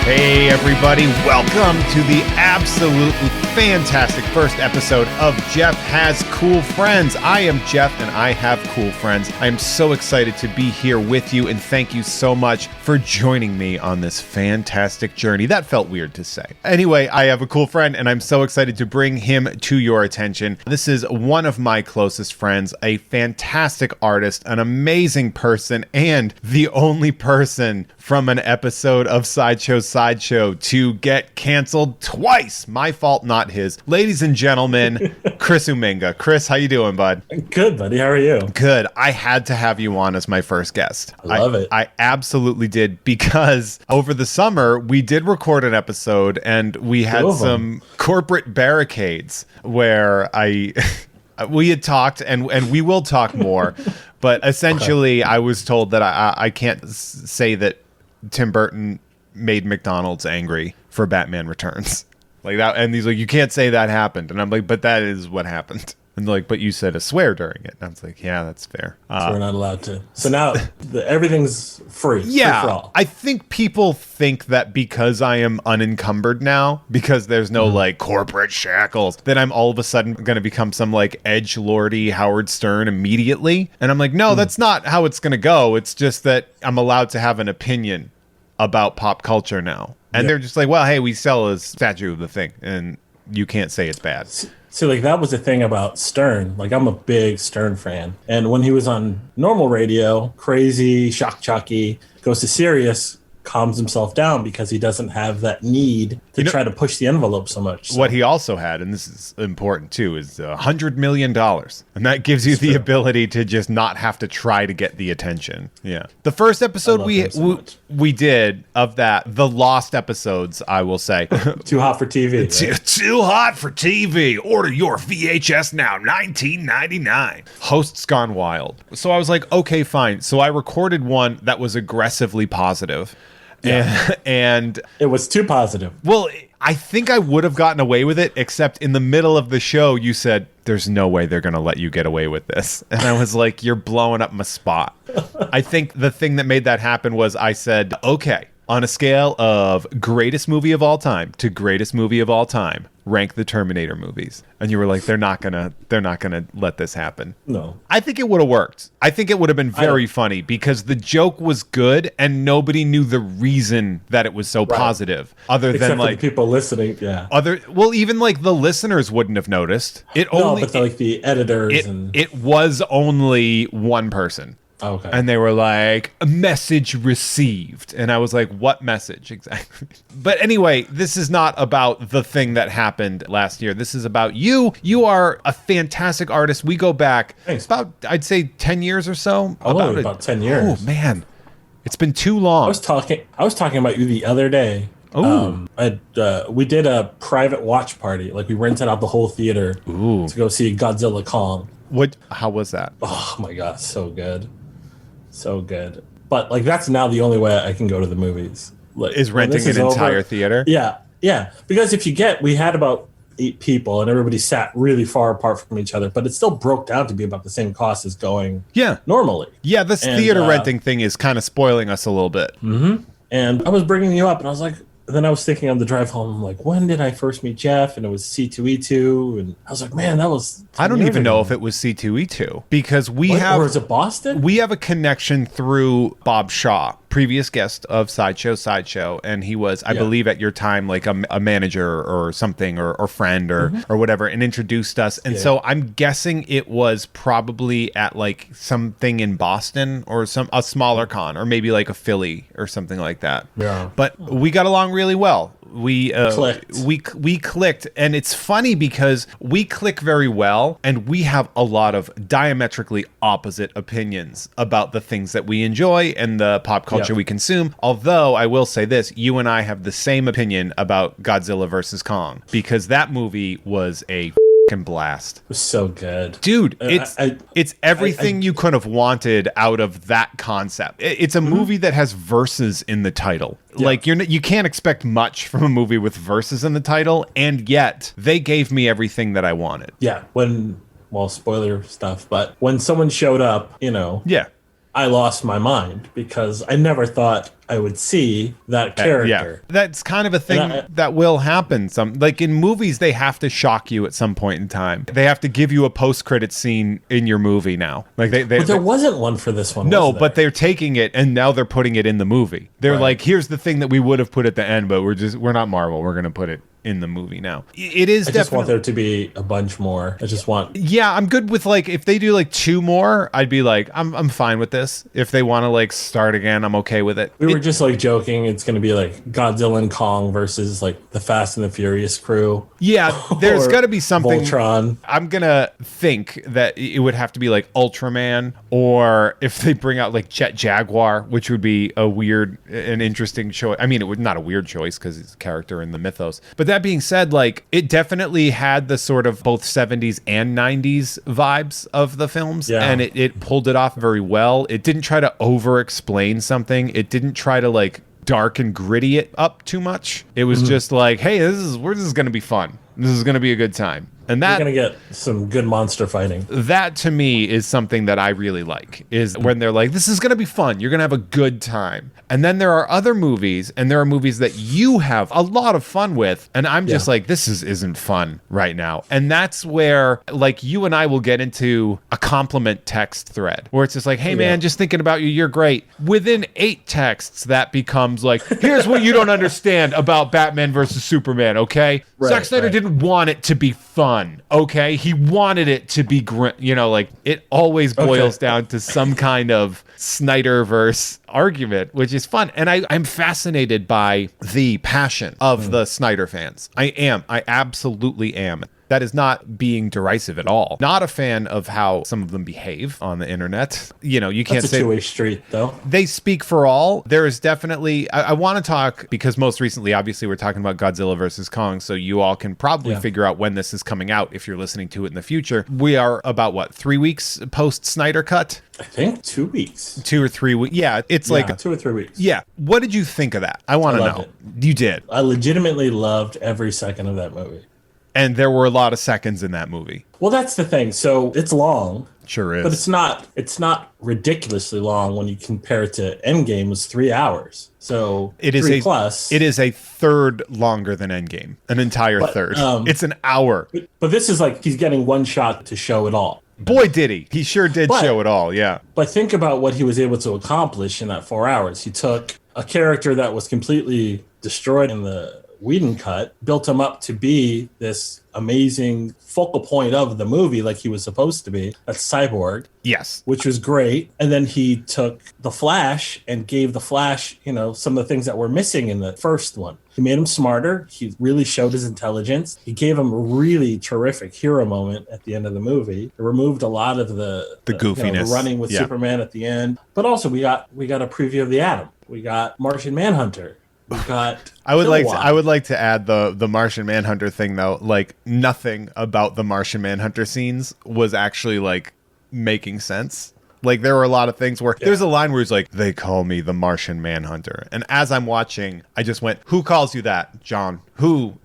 Hey everybody, welcome to the absolutely fantastic first episode of Jeff Has Cool Friends. I am Jeff and I have cool friends. I am so excited to be here with you and thank you so much for joining me on this fantastic journey. That felt weird to say. Anyway, I have a cool friend and I'm so excited to bring him to your attention. This is one of my closest friends, a fantastic artist, an amazing person, and the only person from an episode of Sideshow to get canceled twice. My fault, not his. Ladies and gentlemen, Chris Uminga. Chris, how you doing, bud? Good, buddy. How are you? Good. I had to have you on as my first guest. I love it. I absolutely did, because over the summer, we did record an episode and we had some corporate barricades where we had talked and we will talk more, but essentially I was told that I can't say that Tim Burton made McDonald's angry for Batman Returns. Like that, and he's like, you can't say that happened. And I'm like, but that is what happened. And like, but you said a swear during it. And I was like, yeah, that's fair. So we're not allowed to. So now everything's free. Yeah. Free for all. I think people think that because I am unencumbered now, because there's no like corporate shackles, that I'm all of a sudden going to become some like edgelordy Howard Stern immediately. And I'm like, no, that's not how it's going to go. It's just that I'm allowed to have an opinion about pop culture now. And they're just like, well, hey, we sell a statue of the thing and you can't say it's bad. So like that was the thing about Stern. Like I'm a big Stern fan. And when he was on normal radio, crazy, shock jockey, goes to Sirius, calms himself down because he doesn't have that need to try to push the envelope so much. So. What he also had, and this is important too, is $100 million. And that gives you the ability to just not have to try to get the attention. Yeah. The first episode we did of that, the lost episodes, I will say. Too hot for TV. Right? Too hot for TV. Order your VHS now, $19.99. Hosts Gone Wild. So I was like, okay, fine. So I recorded one that was aggressively positive. Yeah. And it was too positive. Well, I think I would have gotten away with it, except in the middle of the show, you said, there's no way they're going to let you get away with this. And I was like, you're blowing up my spot. I think the thing that made that happen was I said, okay, on a scale of greatest movie of all time to greatest movie of all time, rank the Terminator movies. And you were like, they're not gonna let this happen. No. I think it would have worked. I think it would have been very funny because the joke was good and nobody knew the reason that it was so positive. Except than like the people listening, yeah. Even like the listeners wouldn't have noticed. The editors it was only one person. Okay. And they were like, a message received. And I was like, what message exactly? But anyway, this is not about the thing that happened last year. This is about you. You are a fantastic artist. We go back about, I'd say 10 years or so. About 10 years. Oh, man. It's been too long. I was talking about you the other day. We did a private watch party. Like we rented out the whole theater to go see Godzilla Kong. How was that? Oh my God. So good. So good. But like that's now the only way I can go to the movies. Like, is renting an entire theater? Yeah. Yeah. Because we had about 8 people and everybody sat really far apart from each other, but it still broke down to be about the same cost as going normally. Yeah, this theater renting thing is kind of spoiling us a little bit. Mm-hmm. And I was bringing you up and I was like, then I was thinking on the drive home, I'm like, when did I first meet Jeff? And it was C2E2. And I was like, man, that was... I don't even know if it was C2E2 because or is it Boston? We have a connection through Bob Shaw, previous guest of Sideshow. And he was, I believe at your time, like a manager or something or friend or whatever, and introduced us. And so I'm guessing it was probably at like something in Boston or a smaller con or maybe like a Philly or something like that. Yeah. But we got along really well. We clicked, and it's funny because we click very well and we have a lot of diametrically opposite opinions about the things that we enjoy and the pop culture we consume. Although I will say this, you and I have the same opinion about Godzilla versus Kong because that movie was a blast. It was so good, dude. It's everything you could have wanted out of that concept. It's a movie that has verses in the title. Like you can't expect much from a movie with verses in the title, and yet they gave me everything that I wanted. Spoiler stuff, but when someone showed up, I lost my mind because I never thought I would see that character. That's kind of a thing that will happen. Like in movies, they have to shock you at some point in time. They have to give you a post-credit scene in your movie now. Like but there wasn't one for this one. No, but they're taking it and now they're putting it in the movie. They're like, here's the thing that we would have put at the end, but we're not Marvel. We're going to put it in the movie now. It is. I just want there to be a bunch more. I just want. Yeah, I'm good with like if they do like 2 more, I'd be like, I'm fine with this. If they want to like start again, I'm okay with it. We were just like joking. It's going to be like Godzilla and Kong versus like the Fast and the Furious crew. Yeah, there's got to be something. Voltron. I'm gonna think that it would have to be like Ultraman, or if they bring out like Jet Jaguar, which would be a weird and interesting choice. I mean, it would not a weird choice because it's a character in the mythos. But that being said, like it definitely had the sort of both 70s and 90s vibes of the films, and it pulled it off very well. It didn't try to over explain something. It didn't try to like dark and gritty it up too much. It was just like, hey, this is going to be fun. This is going to be a good time. And that, you're going to get some good monster fighting. That to me is something that I really like, is when they're like, this is going to be fun. You're going to have a good time. And then there are other movies, and there are movies that you have a lot of fun with. And I'm just like, this isn't fun right now. And that's where like you and I will get into a compliment text thread where it's just like, hey man, just thinking about you. You're great. Within 8 texts, that becomes like, here's what you don't understand about Batman versus Superman. Okay. Zack Snyder didn't want it to be fun. Okay, he wanted it to be like it always boils down to some kind of Snyderverse argument, which is fun. And I'm fascinated by the passion of the Snyder fans. I absolutely am. That is not being derisive at all. Not a fan of how some of them behave on the internet. You know, you can't say... That's a two-way street, though. They speak for all. There is definitely... I want to talk, because most recently, obviously, we're talking about Godzilla versus Kong, so you all can probably figure out when this is coming out if you're listening to it in the future. We are about, 3 weeks post Snydercut? I think 2 weeks. 2 or 3 weeks. Yeah, it's like... 2 or 3 weeks. Yeah. What did you think of that? I want to know. It. You did. I legitimately loved every second of that movie. And there were a lot of seconds in that movie. Well, that's the thing. So it's long. Sure is. But it's not ridiculously long when you compare it to Endgame was 3 hours. So it is 3 plus. It is a third longer than Endgame. An entire third. It's an hour. But this is like he's getting one shot to show it all. Boy, did he. He sure did show it all, yeah. But think about what he was able to accomplish in that 4 hours. He took a character that was completely destroyed in the Whedon cut, built him up to be this amazing focal point of the movie like he was supposed to be. That's Cyborg. Yes. Which was great. And then he took the Flash and gave the Flash, some of the things that were missing in the first one. He made him smarter. He really showed his intelligence. He gave him a really terrific hero moment at the end of the movie. It removed a lot of the goofiness. The running with Superman at the end. But also we got a preview of the Atom. We got Martian Manhunter. We got I would like to add the Martian Manhunter thing though. Like nothing about the Martian Manhunter scenes was actually like making sense. Like there were a lot of things where there's a line where he's like, they call me the Martian Manhunter. And as I'm watching, I just went, who calls you that, John? Who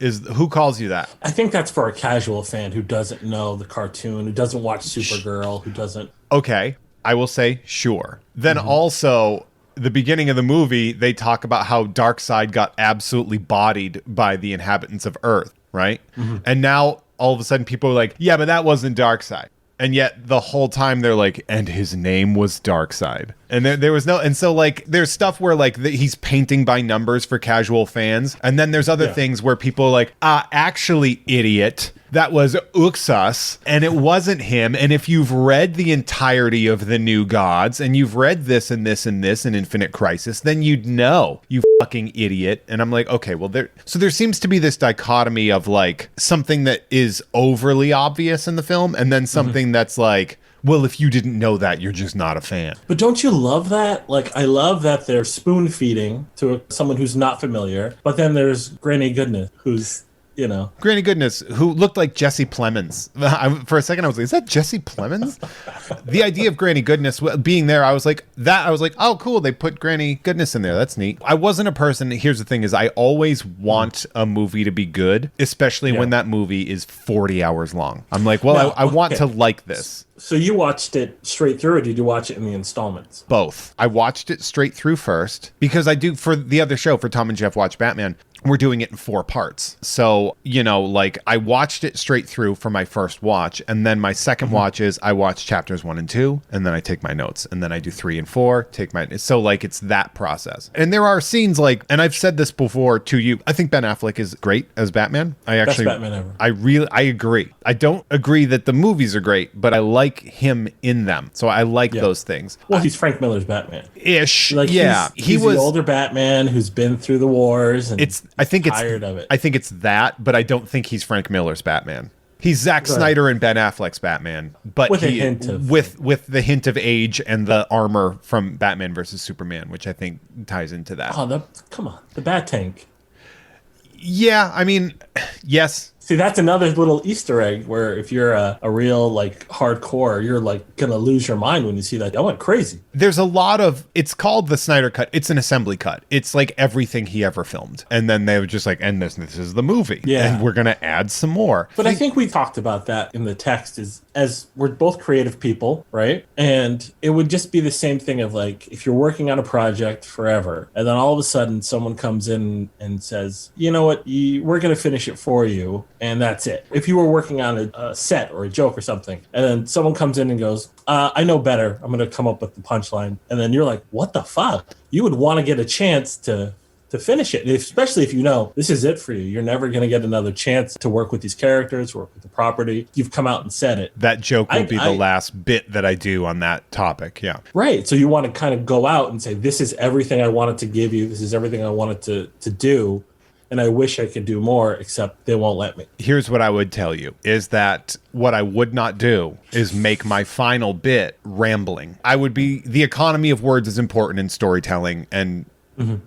calls you that? I think that's for a casual fan who doesn't know the cartoon, who doesn't watch Supergirl, who doesn't. Okay, I will say sure. Then also the beginning of the movie, they talk about how Darkseid got absolutely bodied by the inhabitants of Earth, right? Mm-hmm. And now all of a sudden people are like, yeah, but that wasn't Darkseid. And yet the whole time they're like, and his name was Darkseid. And there was no, and so like there's stuff where like he's painting by numbers for casual fans. And then there's other things where people are like, actually, idiot, that was Uxas and it wasn't him. And if you've read the entirety of the New Gods and you've read this and this and this in Infinite Crisis, then you'd know, you fucking idiot. And I'm like, okay, well there seems to be this dichotomy of like something that is overly obvious in the film and then something that's like, well, if you didn't know that, you're just not a fan. But don't you love that? Like, I love that they're spoon feeding to someone who's not familiar. But then there's Granny Goodness, who's, Granny Goodness, who looked like Jesse Plemons. For a second, I was like, is that Jesse Plemons? The idea of Granny Goodness being there, I was like, oh, cool. They put Granny Goodness in there. That's neat. I wasn't a person. Here's the thing is I always want a movie to be good, especially when that movie is 40 hours long. I'm like, well, I want to like this. So you watched it straight through, or did you watch it in the installments? Both. I watched it straight through first because I do for the other show, for Tom and Jeff Watch Batman. We're doing it in 4 parts. So, like I watched it straight through for my first watch. And then my second watch is I watch chapters 1 and 2, and then I take my notes. And then I do 3 and 4, so like it's that process. And there are scenes like, and I've said this before to you, I think Ben Affleck is great as Batman. Best Batman ever. I agree. I don't agree that the movies are great, but I like him in them. So I like those things. Well, he's Frank Miller's Batman. Ish. Like, yeah. He's the older Batman who's been through the wars and tired of it. I think it's that, but I don't think he's Frank Miller's Batman. He's Zack Snyder and Ben Affleck's Batman, but with the hint of age and the armor from Batman versus Superman, which I think ties into that. Oh, come on, the Bat Tank. Yeah, I mean, yes. See, that's another little Easter egg where if you're a real like hardcore, you're like gonna lose your mind when you see that. I went crazy. There's a lot of, it's called the Snydercut. It's an assembly cut. It's like everything he ever filmed. And then they were just like, and this is the movie. Yeah. And we're going to add some more. But I think we talked about that in the text as we're both creative people, right? And it would just be the same thing of like, if you're working on a project forever, and then all of a sudden someone comes in and says, you know what, we're going to finish it for you. And that's it. If you were working on a set or a joke or something, and then someone comes in and goes, I know better. I'm going to come up with the punchline. And then you're like, what the fuck? You would want to get a chance to finish it, especially if you know this is it for you. You're never going to get another chance to work with these characters, work with the property. You've come out and said it. That joke will be the last bit that I do on that topic. Yeah. Right. So you want to kind of go out and say, this is everything I wanted to give you. This is everything I wanted to do. And I wish I could do more, except they won't let me. Here's what I would tell you, is that what I would not do is make my final bit rambling. The economy of words is important in storytelling, and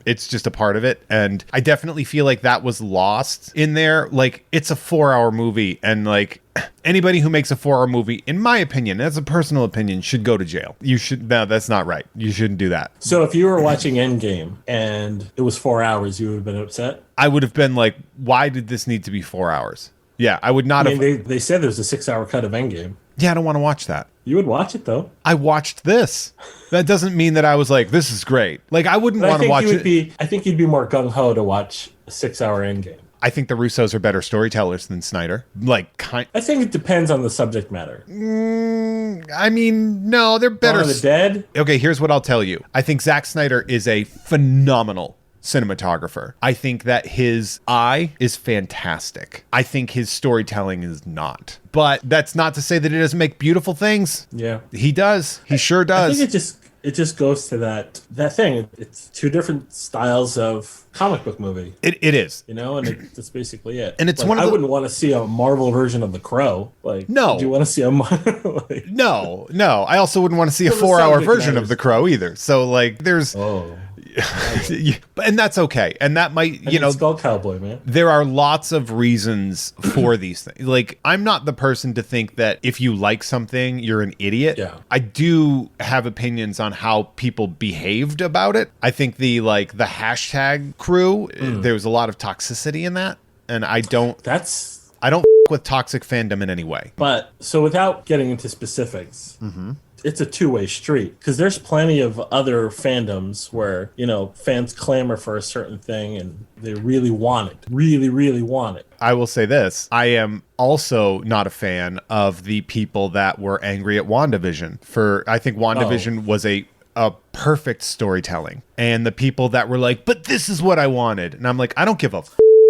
it's just a part of it. And I definitely feel like that was lost in there. Like, it's a 4-hour movie, and like, anybody who makes a 4-hour movie, in my opinion, as a personal opinion, should go to jail. No, that's not right. You shouldn't do that. So if you were watching Endgame and it was 4 hours, you would have been upset? I would have been like, why did this need to be 4 hours? Yeah, I would not have. They said there's a 6-hour cut of Endgame. Yeah, I don't want to watch that. You would watch it, though. I watched this. That doesn't mean that I was like, this is great. Like, I wouldn't want to watch it. I think you'd be more gung-ho to watch a 6-hour Endgame. I think the Russos are better storytellers than Snyder. I think it depends on the subject matter. I mean, no, they're better. Dawn of the Dead? Okay, here's what I'll tell you. I think Zack Snyder is a phenomenal cinematographer. I think that his eye is fantastic. I think his storytelling is not. But that's not to say that he doesn't make beautiful things. Yeah. He does. He sure does. I think it just goes to that thing. It's two different styles of comic book movie. It is. And that's basically it. And it's like, I wouldn't want to see a Marvel version of The Crow. Like, no. Do you want to see a No. I also wouldn't want to see a 4-hour version of The Crow either. So like there's and that's okay. And that might, Skull Cowboy, man. There are lots of reasons for these things. Like, I'm not the person to think that if you like something, you're an idiot. Yeah. I do have opinions on how people behaved about it. I think the hashtag crew, there was a lot of toxicity in that. And I don't with toxic fandom in any way. But so without getting into specifics, it's a two-way street, because there's plenty of other fandoms where, fans clamor for a certain thing and they really want it, really, really want it. I will say this. I am also not a fan of the people that were angry at WandaVision. I think WandaVision was a perfect storytelling. And the people that were like, but this is what I wanted. And I'm like, I don't give a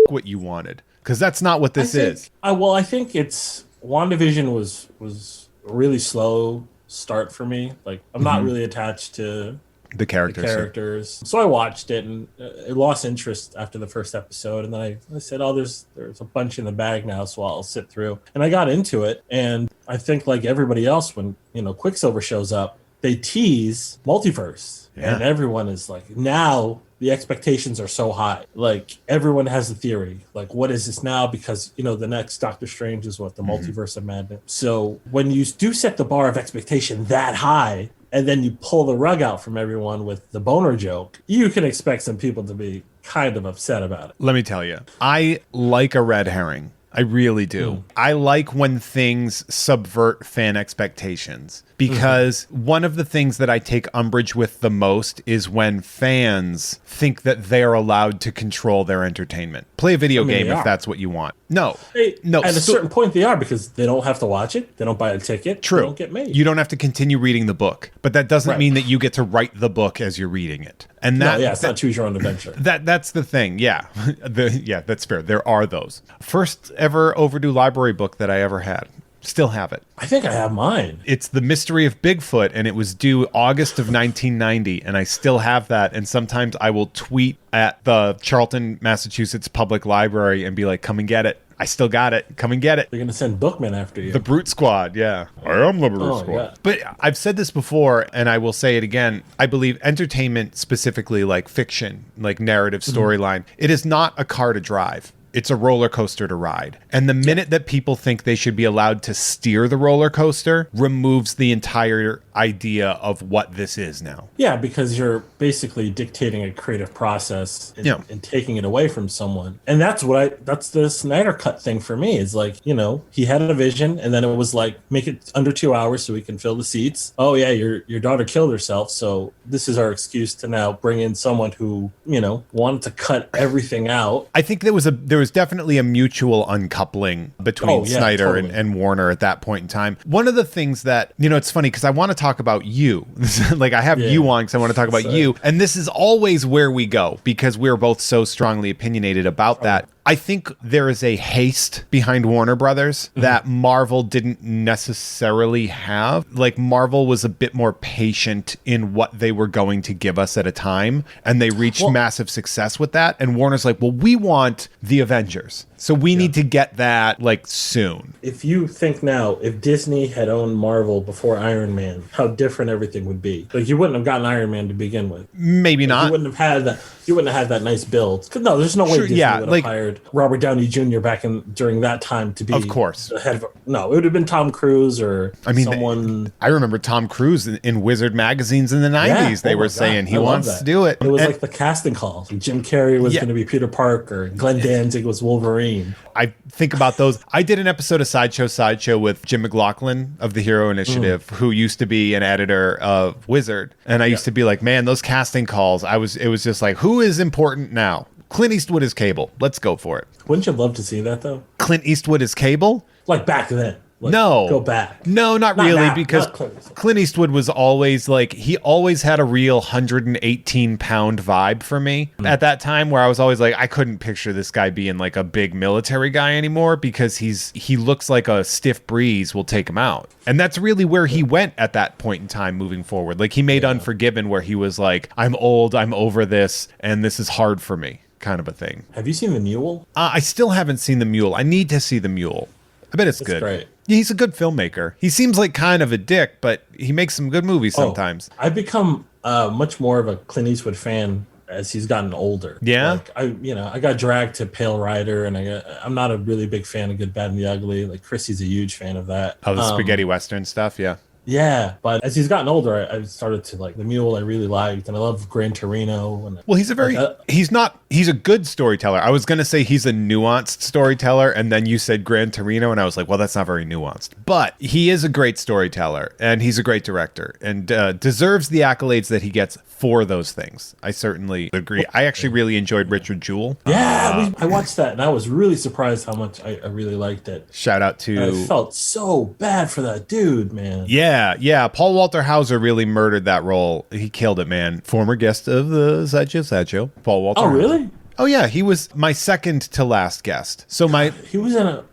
what you wanted, because that's not what this is. I think WandaVision was a really slow start for me. Like, I'm not really attached to the characters. So I watched it, and it lost interest after the first episode. And then I said, there's a bunch in the bag now, so I'll sit through. And I got into it. And I think like everybody else, when, Quicksilver shows up, they tease multiverse. Yeah. And everyone is like, now the expectations are so high. Like, everyone has a theory. Like, what is this now? Because, the next Doctor Strange is the multiverse of madness. So when you do set the bar of expectation that high, and then you pull the rug out from everyone with the boner joke, you can expect some people to be kind of upset about it. Let me tell you, I like a red herring. I really do. I like when things subvert fan expectations, because one of the things that I take umbrage with the most is when fans think that they're allowed to control their entertainment. Play a video game if that's what you want. No. At a certain point they are, because they don't have to watch it. They don't buy a ticket. True. They don't get made. You don't have to continue reading the book, but that doesn't mean that you get to write the book as you're reading it. And it's not choose your own adventure. That's the thing. Yeah. That's fair. There are those. First ever overdue library book that I ever had. Still have it. I think I have mine. It's The Mystery of Bigfoot, and it was due August of 1990, and I still have that. And sometimes I will tweet at the Charlton, Massachusetts Public Library and be like, come and get it. I still got it. Come and get it. They're going to send Bookman after you. The Brute Squad, yeah. I am the Brute Squad. Yeah. But I've said this before, and I will say it again. I believe entertainment, specifically like fiction, like narrative storyline, it is not a car to drive. It's a roller coaster to ride. And the minute that people think they should be allowed to steer the roller coaster removes the entire idea of what this is now. Yeah, because you're basically dictating a creative process and taking it away from someone. And that's the Snydercut thing for me. Is like, he had a vision, and then it was like, make it under 2 hours so we can fill the seats. Oh yeah, your daughter killed herself, so this is our excuse to now bring in someone who, wanted to cut everything out. I think there was definitely a mutual uncoupling between Snyder and Warner at that point in time. One of the things that, it's funny because I want to talk about you. Like I have you on because I want to talk about you. And this is always where we go because we're both so strongly opinionated about that. I think there is a haste behind Warner Brothers that Marvel didn't necessarily have. Like Marvel was a bit more patient in what they were going to give us at a time, and they reached massive success with that. And Warner's like, well, we want the Avengers. So we need to get that like soon. If you think now, if Disney had owned Marvel before Iron Man, how different everything would be. Like you wouldn't have gotten Iron Man to begin with. Maybe not. You wouldn't have had that. You wouldn't have had that nice build. No, there's no way Disney would have hired Robert Downey Jr. during that time to be the head of. No, it would have been Tom Cruise or someone. I remember Tom Cruise in Wizard magazines in the 90s. They were saying he wants to do it. It was like the casting calls. Jim Carrey was going to be Peter Parker. Glenn Danzig was Wolverine. I think about those. I did an episode of Sideshow with Jim McLaughlin of the Hero Initiative, who used to be an editor of Wizard. And I used to be like, man, those casting calls, it was just like, who is important now? Clint Eastwood is Cable. Let's go for it. Wouldn't you love to see that, though? Clint Eastwood is Cable? Like back then. Like, no. Go back. No, not really, now, because Clint Eastwood was always like, he always had a real 118-pound vibe for me at that time, where I was always like, I couldn't picture this guy being like a big military guy anymore, because he looks like a stiff breeze will take him out. And that's really where he went at that point in time moving forward. Like he made Unforgiven, where he was like, I'm old, I'm over this, and this is hard for me, kind of a thing. Have you seen The Mule? I still haven't seen The Mule. I need to see The Mule. I bet it's good. Great. He's a good filmmaker. He seems like kind of a dick, but he makes some good movies sometimes. I've become much more of a Clint Eastwood fan as he's gotten older. Yeah. Like I got dragged to Pale Rider, and I'm not a really big fan of Good, Bad, and the Ugly. Like Chrissy's a huge fan of that. Oh, the spaghetti western stuff. Yeah. Yeah, but as he's gotten older, I started to like The Mule. I really liked, and I love Gran Torino. And well, he's a good storyteller. I was going to say he's a nuanced storyteller, and then you said Gran Torino, and I was like, well, that's not very nuanced. But he is a great storyteller, and he's a great director, and deserves the accolades that he gets for those things. I certainly agree. I actually really enjoyed Richard Jewell. Yeah, I watched that, and I was really surprised how much I really liked it. Shout out to... I felt so bad for that dude, man. Yeah. Paul Walter Hauser really murdered that role. He killed it, man. Former guest of the Sideshow, Paul Walter Hauser. Really? Oh, yeah. He was my second to last guest. So my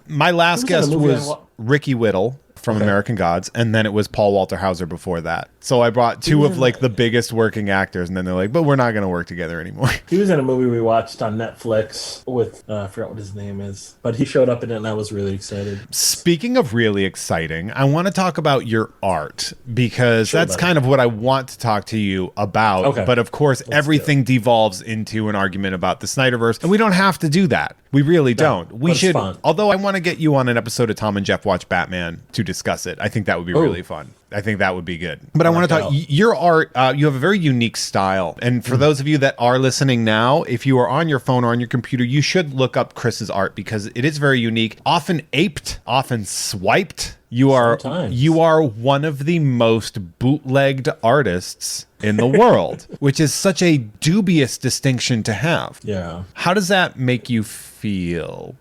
last guest was Ricky Whittle from American Gods, and then it was Paul Walter Hauser before that. So I brought two of like the biggest working actors, and then they're like, but we're not going to work together anymore. He was in a movie we watched on Netflix with, I forgot what his name is, but he showed up in it, and I was really excited. Speaking of really exciting, I want to talk about your art, because that's kind of what I want to talk to you about. Okay. But of course, everything devolves into an argument about the Snyderverse, and we don't have to do that. We really don't. We should, although I want to get you on an episode of Tom and Jeff Watch Batman to discuss it. I think that would be really fun. I think that would be good. But I want to talk, your art, you have a very unique style. And for those of you that are listening now, if you are on your phone or on your computer, you should look up Chris's art because it is very unique, often aped, often swiped. You are one of the most bootlegged artists in the world, which is such a dubious distinction to have. Yeah. How does that make you feel?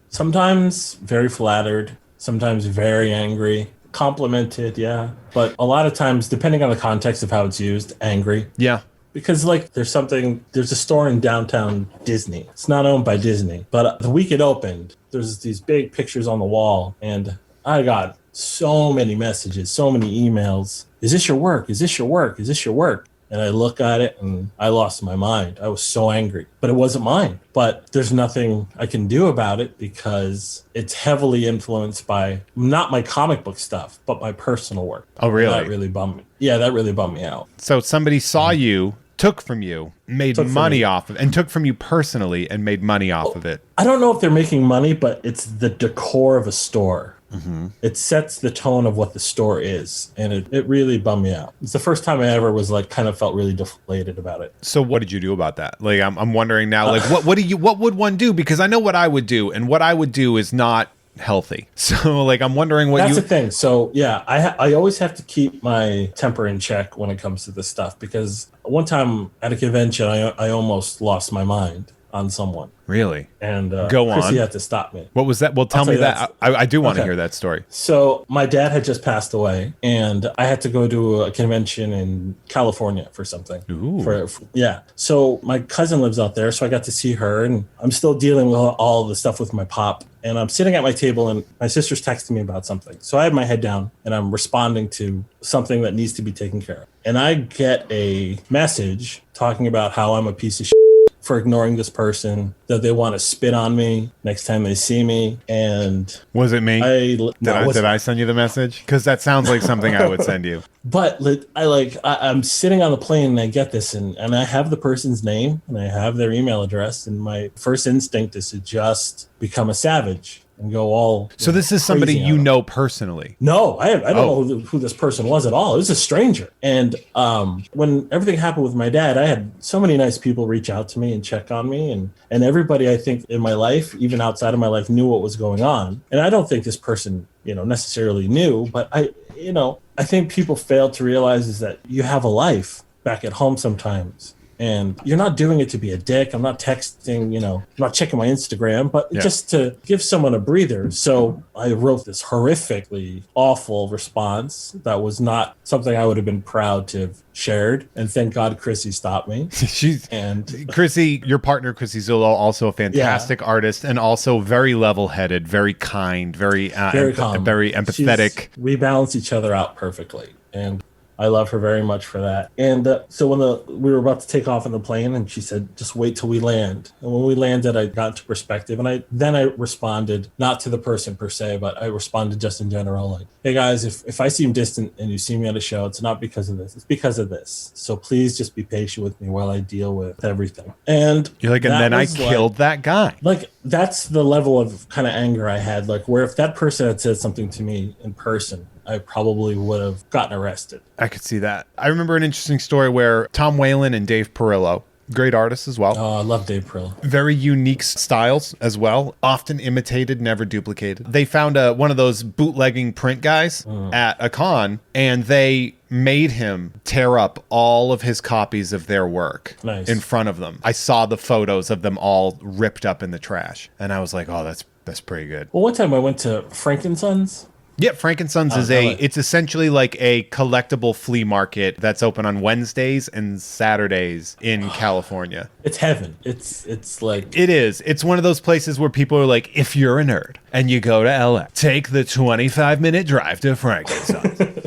Sometimes very flattered, sometimes very angry, complimented, yeah. But a lot of times, depending on the context of how it's used, angry. Yeah. Because like there's a store in downtown Disney. It's not owned by Disney, but the week it opened, there's these big pictures on the wall and I got so many messages, so many emails. Is this your work? Is this your work? Is this your work? And I look at it and I lost my mind. I was so angry, but it wasn't mine. But there's nothing I can do about it because it's heavily influenced by not my comic book stuff, but my personal work. Oh, really? That really bummed me. Yeah, that really bummed me out. So somebody saw you, took from you, made money off of it, and took from you personally and made money off of it. I don't know if they're making money, but it's the decor of a store. Mm-hmm. It sets the tone of what the store is, and it really bummed me out. It's the first time I ever was like kind of felt really deflated about it. So what did you do about that? Like I'm wondering now, like what would one do? Because I know what I would do, and what I would do is not healthy. So like I'm wondering what that's the thing. So yeah, I always have to keep my temper in check when it comes to this stuff, because one time at a convention I almost lost my mind on someone. Really? And go on. Chrissy had to stop me. What was that? Well, tell me that. I do want to hear that story. So my dad had just passed away, and I had to go to a convention in California for something. Ooh. Yeah. So my cousin lives out there, so I got to see her, and I'm still dealing with all the stuff with my pop. And I'm sitting at my table, and my sister's texting me about something. So I have my head down, and I'm responding to something that needs to be taken care of. And I get a message talking about how I'm a piece of shit for ignoring this person, that they want to spit on me next time they see me. And was it me? Did I send you the message? Because that sounds like something I would send you. But I'm sitting on the plane and I get this, and I have the person's name and I have their email address, and my first instinct is to just become a savage and go all. So this is somebody you know personally? No, I don't know who this person was at all. It was a stranger. And when everything happened with my dad, I had so many nice people reach out to me and check on me, and everybody I think in my life, even outside of my life, knew what was going on. And I don't think this person, necessarily knew, but I think people fail to realize is that you have a life back at home sometimes. And you're not doing it to be a dick. I'm not texting, I'm not checking my Instagram, but just to give someone a breather. So I wrote this horrifically awful response that was not something I would have been proud to have shared. And thank God Chrissy stopped me. Chrissy, your partner, Chrissy Zullo, also a fantastic artist and also very level-headed, very kind, very calm, very empathetic. We balance each other out perfectly. And I love her very much for that. And so when we were about to take off on the plane, and she said, just wait till we land. And when we landed, I got into perspective. And I responded, not to the person per se, but I responded just in general, like, hey guys, if I seem distant and you see me at a show, it's not because of this. It's because of this. So please just be patient with me while I deal with everything. And you're like, and then I killed that guy. Like, that's the level of kind of anger I had. Like, where if that person had said something to me in person, I probably would have gotten arrested. I could see that. I remember an interesting story where Tom Whalen and Dave Perillo, great artists as well. Oh, I love Dave Perillo. Very unique styles as well. Often imitated, never duplicated. They found one of those bootlegging print guys at a con, and they made him tear up all of his copies of their work in front of them. I saw the photos of them all ripped up in the trash, and I was like, oh, that's pretty good. Well, one time I went to Frankensons. Yeah, Frankensons it's essentially like a collectible flea market that's open on Wednesdays and Saturdays in California. It's heaven. It's like... It is. It's one of those places where people are like, if you're a nerd and you go to LA, take the 25-minute drive to Frankensons.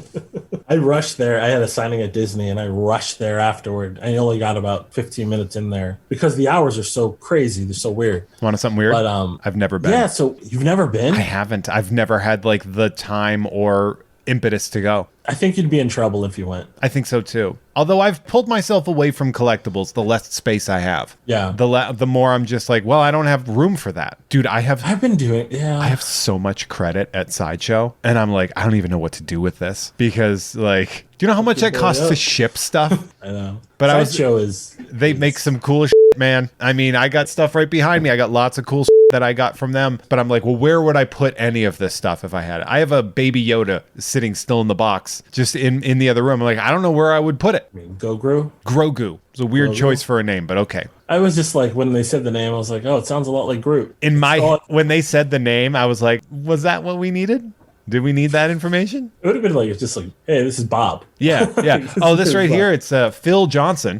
I rushed there. I had a signing at Disney, and I rushed there afterward. I only got about 15 minutes in there because the hours are so crazy. They're so weird. Want something weird? But I've never been. Yeah, so you've never been? I haven't. I've never had like the time or impetus to go. I think you'd be in trouble if you went. I think so too. Although I've pulled myself away from collectibles, the less space I have. Yeah. The more I'm just like, well, I don't have room for that. Dude, I've been doing, yeah. I have so much credit at Sideshow, and I'm like, I don't even know what to do with this because, like, do you know how much it costs to ship stuff? I know. But Sideshow they make some cool shit, man. I mean, I got stuff right behind me. I got lots of cool shit that I got from them, but I'm like, well, where would I put any of this stuff if I had it? I have a baby Yoda sitting still in the box, just in the other room. I'm like, I don't know where I would put it. I mean, Grogu? Grogu. It's a weird choice for a name, but okay. I was just like, when they said the name, I was like, oh, it sounds a lot like Groot. When they said the name, I was like, was that what we needed? Did we need that information? It would have been like, it's just like, hey, this is Bob. Yeah. Oh, this right here, it's Phil Johnson.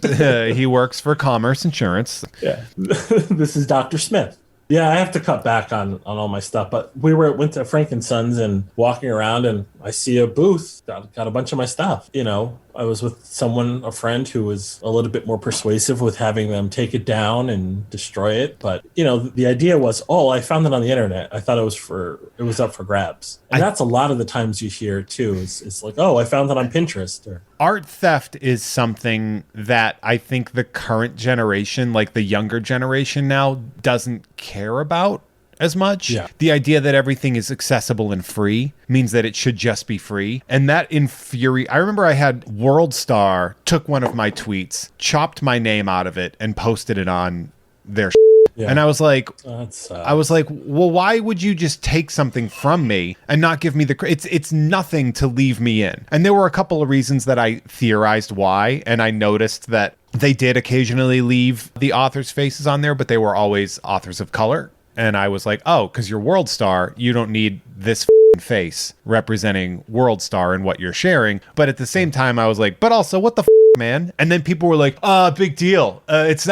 He works for Commerce Insurance. Yeah. This is Dr. Smith. Yeah, I have to cut back on all my stuff. But went to Frank and Sons and walking around, and I see a booth, got a bunch of my stuff. You know, I was with a friend who was a little bit more persuasive with having them take it down and destroy it. But, you know, the idea was, oh, I found it on the internet. I thought it was up for grabs. And that's a lot of the times you hear too. It's like, oh, I found it on Pinterest. Art theft is something that I think the current generation, like the younger generation now, doesn't care about as much. Yeah. The idea that everything is accessible and free means that it should just be free. And that I remember I had WorldStar took one of my tweets, chopped my name out of it, and posted it on their Yeah. And I was like, well, why would you just take something from me and not give me it's nothing to leave me in. And there were a couple of reasons that I theorized why. And I noticed that they did occasionally leave the authors' faces on there, but they were always authors of color. And I was like, oh, because you're WorldStar, you don't need this face representing WorldStar and what you're sharing. But at the same time, I was like, but also what the man? And then people were like, big deal. It's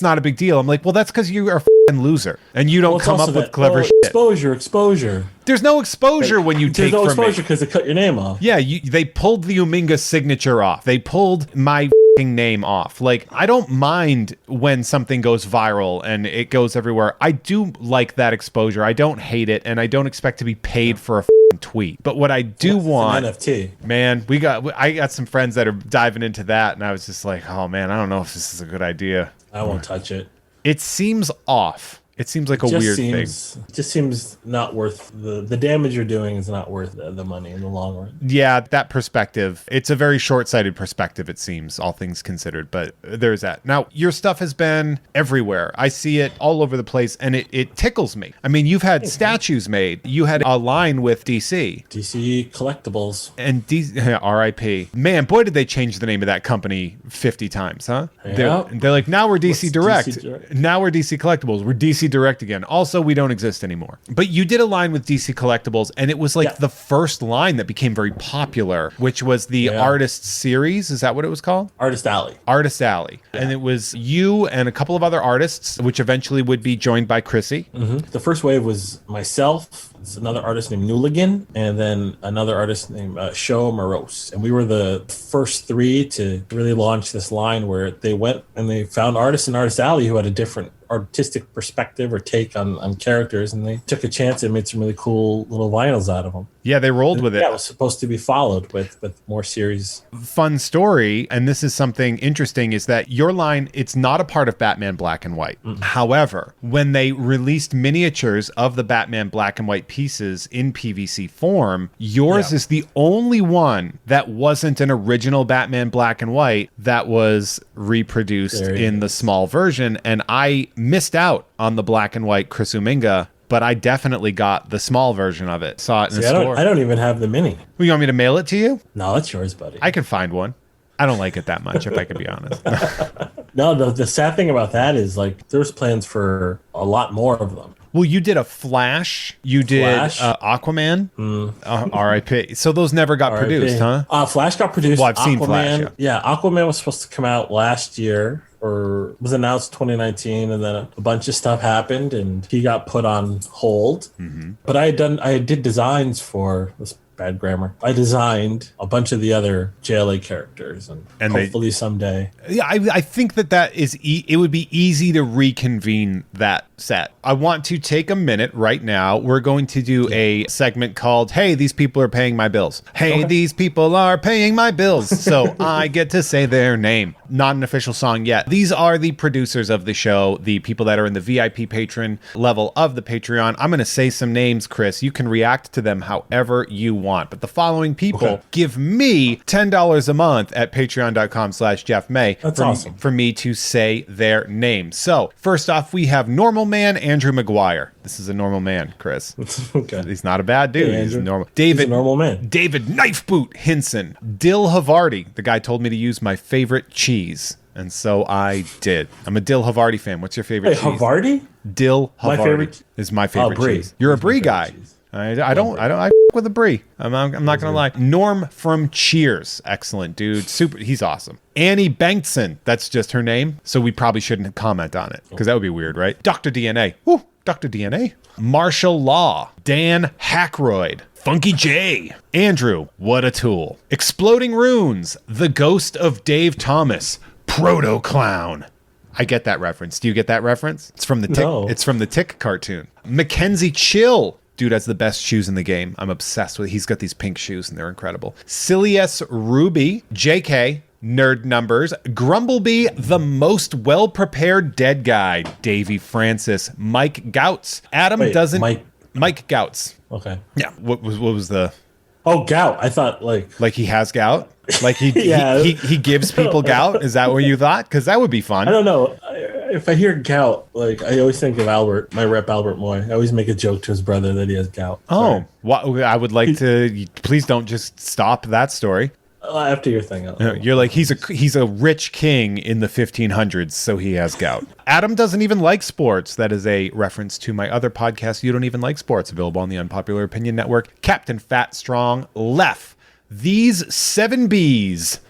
not a big deal. I'm like, well, that's because you are a loser and you don't come up with clever shit. Exposure. There's no exposure when you take from me. There's no exposure because they cut your name off. Yeah, they pulled the Uminga signature off. They pulled my name off. Like, I don't mind when something goes viral and it goes everywhere. I do like that exposure. I don't hate it, and I don't expect to be paid for a tweet. But what I do want, an NFT. Man, I got some friends that are diving into that, and I was just like, oh man, I don't know if this is a good idea. I won't touch it. It seems off. It seems like a weird thing. It just seems not worth the damage you're doing is not worth the money in the long run. Yeah, that perspective. It's a very short-sighted perspective, it seems, all things considered. But there's that. Now, your stuff has been everywhere. I see it all over the place, and it tickles me. I mean, you've had statues made. You had a line with DC. DC Collectibles. And RIP. Man, boy, did they change the name of that company 50 times, huh? Yeah. They're like, now we're DC Direct. DC Direct. Now we're DC Collectibles. We're DC Direct again. Also, we don't exist anymore. But you did a line with DC Collectibles, and it was like the first line that became very popular, which was the Artist Series. Is that what it was called? Artist Alley. Artist Alley. Yeah. And it was you and a couple of other artists, which eventually would be joined by Chrissy. Mm-hmm. The first wave was myself, it's another artist named Newligan, and then another artist named Show Morose. And we were the first three to really launch this line where they went and they found artists in Artist Alley who had a different artistic perspective or take on characters, and they took a chance and made some really cool little vinyls out of them. Yeah, they rolled with it. Yeah, it was supposed to be followed with more series. Fun story, and this is something interesting, is that your line, it's not a part of Batman Black and White. Mm-hmm. However, when they released miniatures of the Batman Black and White pieces in PVC form, yours is the only one that wasn't an original Batman Black and White that was reproduced in the small version, and I missed out on the black and white Chris Uminga, but I definitely got the small version of it. Saw it in the store. I don't even have the mini. Well, you want me to mail it to you? No, that's yours, buddy. I can find one. I don't like it that much, if I can be honest. No, the sad thing about that is, like, there's plans for a lot more of them. Well, you did a Flash. You did Aquaman. R.I.P. So those never got produced, huh? Flash got produced. Well, I've seen Flash. Yeah, Aquaman was supposed to come out last year, or was announced 2019, and then a bunch of stuff happened, and he got put on hold. Mm-hmm. But I did designs for this bad grammar. I designed a bunch of the other JLA characters, and hopefully someday. Yeah, I think that is it would be easy to reconvene that set. I want to take a minute right now. We're going to do a segment called "Hey, these people are paying my bills." Hey, these people are paying my bills, so I get to say their name. Not an official song yet. These are the producers of the show, the people that are in the VIP patron level of the Patreon. I'm going to say some names, Chris. You can react to them however you want. But the following people give me $10 a month at patreon.com/JeffMay. That's awesome. For me to say their name. So first off, we have Normal Man Andrew McGuire. This is a normal man, Chris. Okay. He's not a bad dude. Hey, he's normal. He's a normal man. David Knifeboot Hinson. Dill Havarti. The guy told me to use my favorite cheese. And so I did. I'm a Dill Havarti fan. What's your favorite cheese? Havarti? Dill Havarti My favorite is my favorite Brie. cheese. You're a Brie guy. I with a Brie. I'm not gonna lie. Norm from Cheers, excellent dude. Super, he's awesome. Annie Bankson, that's just her name, so we probably shouldn't comment on it because that would be weird, right? Dr. DNA, woo, Dr. DNA. Marshall Law, Dan Hackroyd, Funky J, Andrew, what a tool. Exploding Runes, The Ghost of Dave Thomas, Proto Clown. I get that reference. Do you get that reference? It's from the Tick. No. It's from the Tick cartoon. Mackenzie Chill. Dude has the best shoes in the game. I'm obsessed with it. He's got these pink shoes and they're incredible. Silius Ruby, JK, Nerd Numbers, Grumblebee, the most well-prepared dead guy, Davey Francis, Mike Gouts. Adam doesn't... Mike Gouts. Okay. Yeah. What was the... Oh, gout. I thought like he has gout? Like he Yeah. he gives people gout? Is that what you thought? Because that would be fun. I don't know. If I hear gout, like I always think of Albert, my rep Albert Moy. I always make a joke to his brother that he has gout. Oh, I would like to. Please don't just stop that story. After your thing, You're like he's a rich king in the 1500s, so he has gout. Adam doesn't even like sports. That is a reference to my other podcast. You don't even like sports. Available on the Unpopular Opinion Network. Captain Fat Strong Left. These 7 Bs.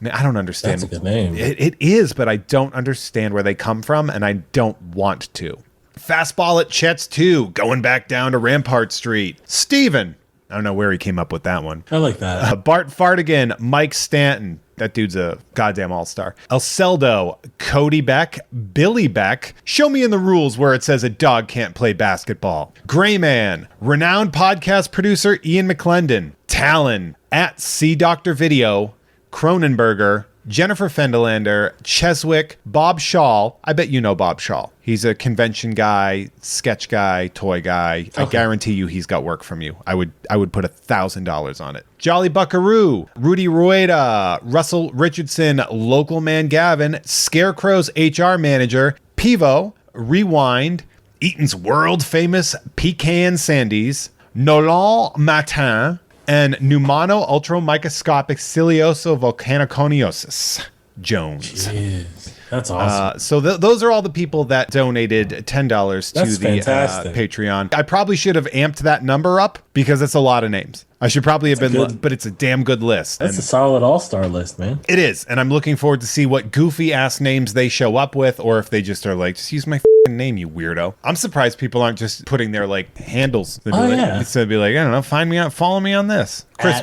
Man, I don't understand. That's a good name. It is, but I don't understand where they come from, and I don't want to. Fastball at Chet's 2, going back down to Rampart Street. Steven. I don't know where he came up with that one. I like that. Bart Fartigan, Mike Stanton. That dude's a goddamn all-star. El Celdo, Cody Beck, Billy Beck. Show me in the rules where it says a dog can't play basketball. Gray Man, renowned podcast producer Ian McClendon. Talon, at C Doctor Video. Cronenberger, Jennifer Fendelander, Cheswick, Bob Shaw. I bet you know Bob Shaw. He's a convention guy, sketch guy, toy guy. Okay. I guarantee you he's got work from you. I would put $1,000 on it. Jolly Buckaroo, Rudy Rueda, Russell Richardson, Local Man Gavin, Scarecrow's HR manager, Pivo, Rewind, Eaton's world famous Pecan Sandies, Nolan Matin, and Pneumano Ultramicroscopic Cilioso Volcaniconiosis Jones. Jeez, that's awesome. So those are all the people that donated $10 to the Patreon. I probably should have amped that number up because it's a lot of names. I should probably have been, but it's a damn good list. That's a solid all-star list, man. It is, and I'm looking forward to see what goofy-ass names they show up with, or if they just are like, just use my name, you weirdo. I'm surprised people aren't just putting their like handles. So it'd be like, I don't know, find me out, follow me on this. Chris,